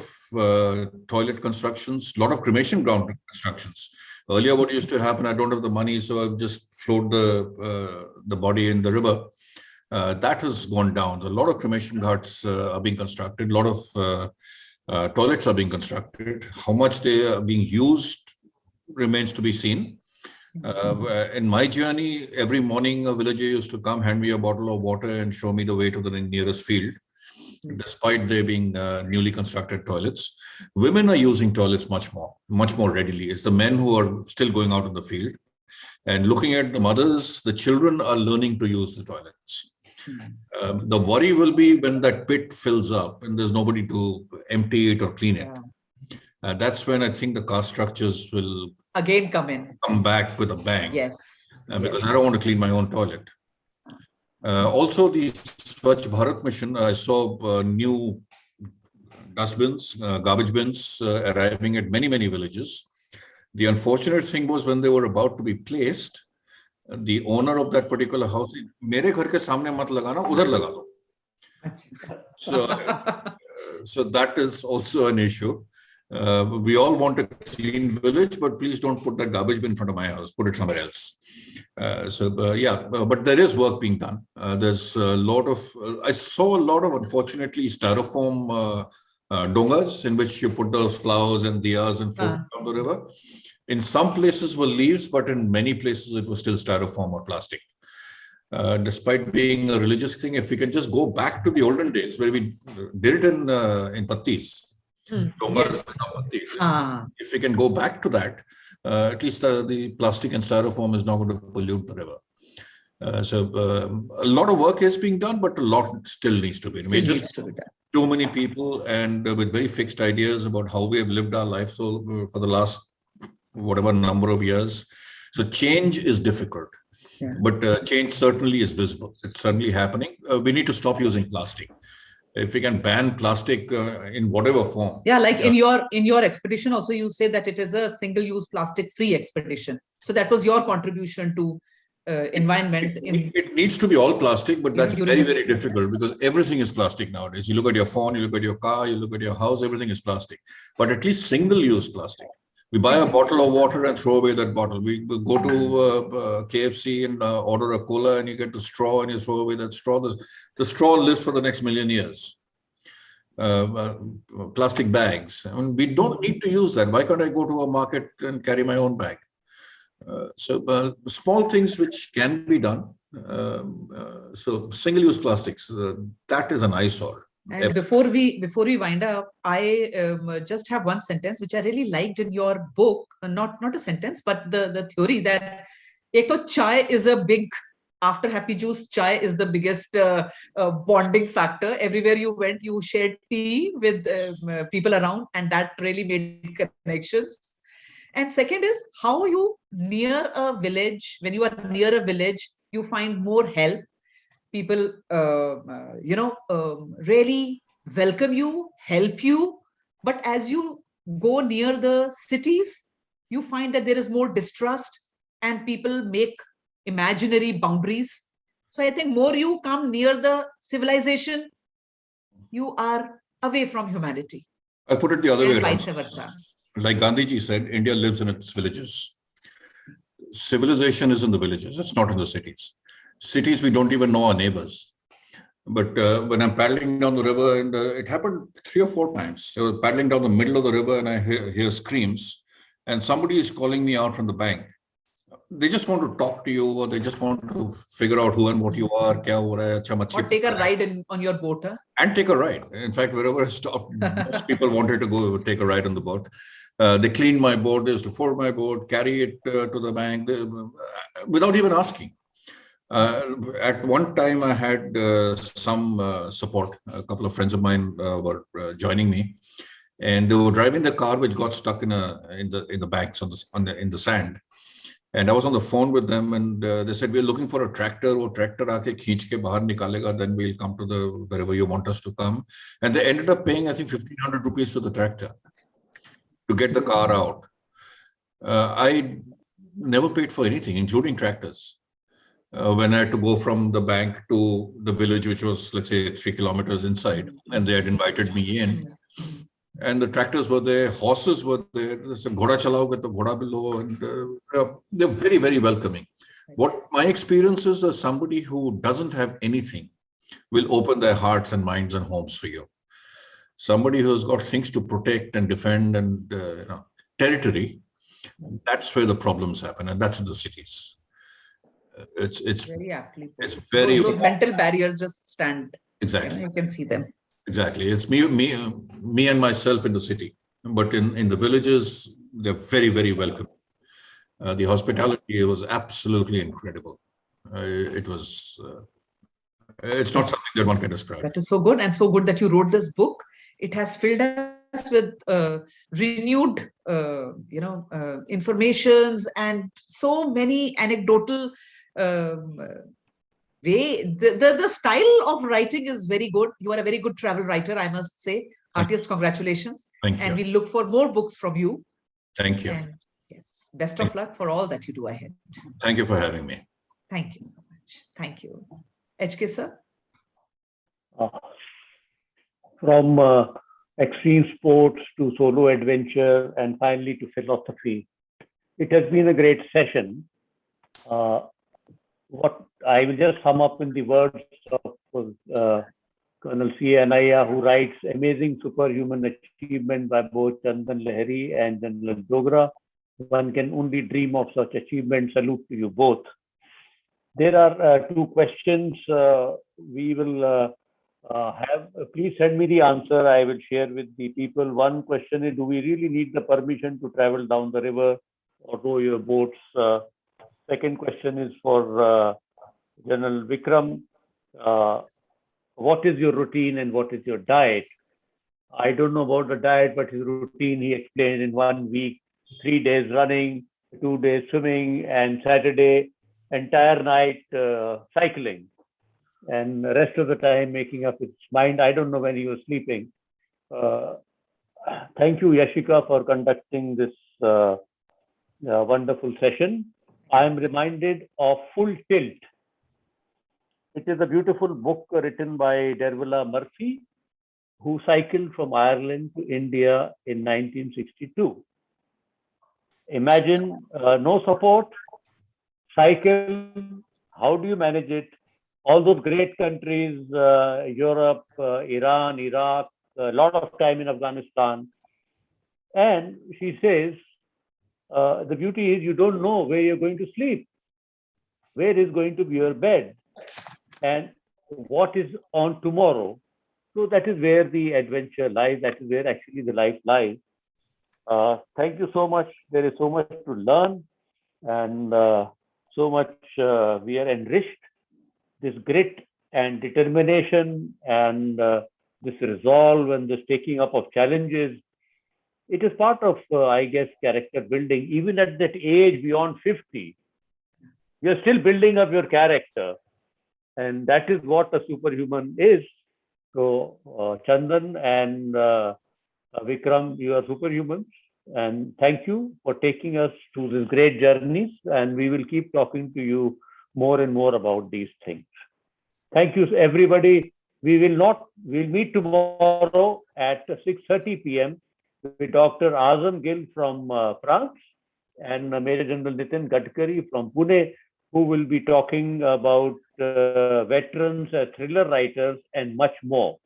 toilet constructions, a lot of cremation ground constructions. Earlier, what used to happen, I don't have the money, so I just float the body in the river. That has gone down. A lot of cremation ghats are being constructed, a lot of toilets are being constructed. How much they are being used remains to be seen. In my journey, every morning a villager used to come, hand me a bottle of water and show me the way to the nearest field, despite there being newly constructed toilets. Women are using toilets much more readily. It's the men who are still going out in the field. And looking at the mothers, the children are learning to use the toilets. The worry will be when that pit fills up and there's nobody to empty it or clean it. That's when I think the caste structures will again come back with a bang. Yes. Because I don't want to clean my own toilet. Also, the Swachh Bharat mission, I saw new dustbins, garbage bins arriving at many villages. The unfortunate thing was when they were about to be placed, the owner of that particular house, mere ghar ke samne mat lagana, udhar laga do. So that is also an issue. We all want a clean village, but please don't put that garbage bin in front of my house. Put it somewhere else. But there is work being done. There's a lot of, I saw a lot of, unfortunately, styrofoam dongas in which you put those flowers and diyas and float down the river. In some places were leaves, but in many places it was still styrofoam or plastic. Despite being a religious thing, if we can just go back to the olden days where we did it in pattis, yes. If we can go back to that, at least the plastic and styrofoam is not going to pollute the river. A lot of work is being done, but a lot still needs to be. Too many people and with very fixed ideas about how we have lived our life for the last whatever number of years. So change is difficult, but change certainly is visible. It's certainly happening. We need to stop using plastic. If we can ban plastic in whatever form. In your expedition also, you say that it is a single-use plastic-free expedition. So that was your contribution to environment. It needs to be all plastic, but that's very difficult because everything is plastic nowadays. You look at your phone, you look at your car, you look at your house, everything is plastic. But at least single-use plastic. We buy a bottle of water and throw away that bottle. We go to KFC and order a cola and you get the straw and you throw away that straw. The straw lives for the next million years. Plastic bags. I mean, we don't need to use that. Why can't I go to a market and carry my own bag? Small things which can be done. So single-use plastics, that is an eyesore. And before we wind up, I just have one sentence which I really liked in your book. Not a sentence, but the theory that ek to chai is a big after Happy Juice, chai is the biggest bonding factor. Everywhere you went, you shared tea with people around, and that really made connections. And second is how you near a village, when you are near a village, you find more help. People, really welcome you, help you. But as you go near the cities, you find that there is more distrust and people make imaginary boundaries. So I think more you come near the civilization, you are away from humanity, I put it the other way and around. vice versa. Like Gandhiji said, India lives in its villages. Civilization is in the villages. It's not in the cities. Cities, we don't even know our neighbors. But when I'm paddling down the river, and it happened 3 or 4 times. So I was paddling down the middle of the river and I hear screams, and somebody is calling me out from the bank. They just want to talk to you, or they just want to figure out who and what you are, kya ho raha hai, acha machhi Or take a pakda hai. ride on your boat. Huh? And take a ride. In fact, wherever I stopped, most people wanted to go take a ride on the boat. They cleaned my boat, they used to fold my boat, carry it to the bank without even asking. At one time, I had some support. A couple of friends of mine were joining me, and they were driving the car, which got stuck in the banks in the sand. And I was on the phone with them, and they said, we're looking for a tractor. Wo tractor aake kheech ke bahar nikalega, then we'll come to wherever you want us to come. And they ended up paying, I think, 1,500 rupees to the tractor to get the car out. I never paid for anything, including tractors. When I had to go from the bank to the village, which was, let's say, 3 kilometers inside, and they had invited me in. And the tractors were there, horses were there. They said, "Ghoda chalaoge to ghoda bhi lo," and they're very, very welcoming. What my experience is, as somebody who doesn't have anything will open their hearts and minds and homes for you. Somebody who's got things to protect and defend and territory, that's where the problems happen, and that's in the cities. It's Very aptly. it's very Those mental barriers just stand. exactly. You can see them. Exactly. It's me and myself in the city, but in the villages, they're very, very welcome. The hospitality was absolutely incredible. It was, it's not something that one can describe. That is so good, and so good that you wrote this book. It has filled us with renewed, informations and so many anecdotal way. The style of writing is very good. You are a very good travel writer, I must say. Heartiest congratulations. Thank And you. we look for more books from you. Thank you. And yes, best of luck for all that you do ahead. Thank you for having me. Thank you so much. Thank you. HK sir. From extreme sports to solo adventure and finally to philosophy. It has been a great session. What I will just sum up in the words of Colonel C. Anaya, who writes, amazing superhuman achievement by both Chandan Lahiri and General Dogra. One can only dream of such achievement. Salute to you both. There are 2 questions we will have. Please send me the answer. I will share with the people. One question is, do we really need the permission to travel down the river or row your boats? Second question is for General Vikram. What is your routine and what is your diet? I don't know about the diet, but his routine he explained in 1 week, 3 days running, 2 days swimming, and Saturday, entire night cycling. And the rest of the time making up his mind. I don't know when he was sleeping. Thank you, Yashika, for conducting this wonderful session. I am reminded of Full Tilt. It is a beautiful book written by Dervilla Murphy, who cycled from Ireland to India in 1962. Imagine no support, cycle, how do you manage it? All those great countries, Europe, Iran, Iraq, a lot of time in Afghanistan. And she says, the beauty is you don't know where you're going to sleep. Where is going to be your bed? And what is on tomorrow? So that is where the adventure lies. That is where actually the life lies. Thank you so much. There is so much to learn and so much we are enriched this grit and determination and this resolve and this taking up of challenges, it is part of, I guess, character building. Even at that age beyond 50, you're still building up your character. And that is what a superhuman is. So, Chandan and Vikram, you are superhumans. And thank you for taking us through these great journeys. And we will keep talking to you more and more about these things. Thank you, everybody. We'll meet tomorrow at 6:30 p.m. with Dr. Azam Gill from France and Major General Nitin Gadkari from Pune, who will be talking about veterans, thriller writers, and much more.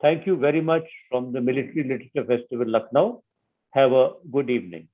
Thank you very much from the Military Literature Festival, Lucknow. Have a good evening.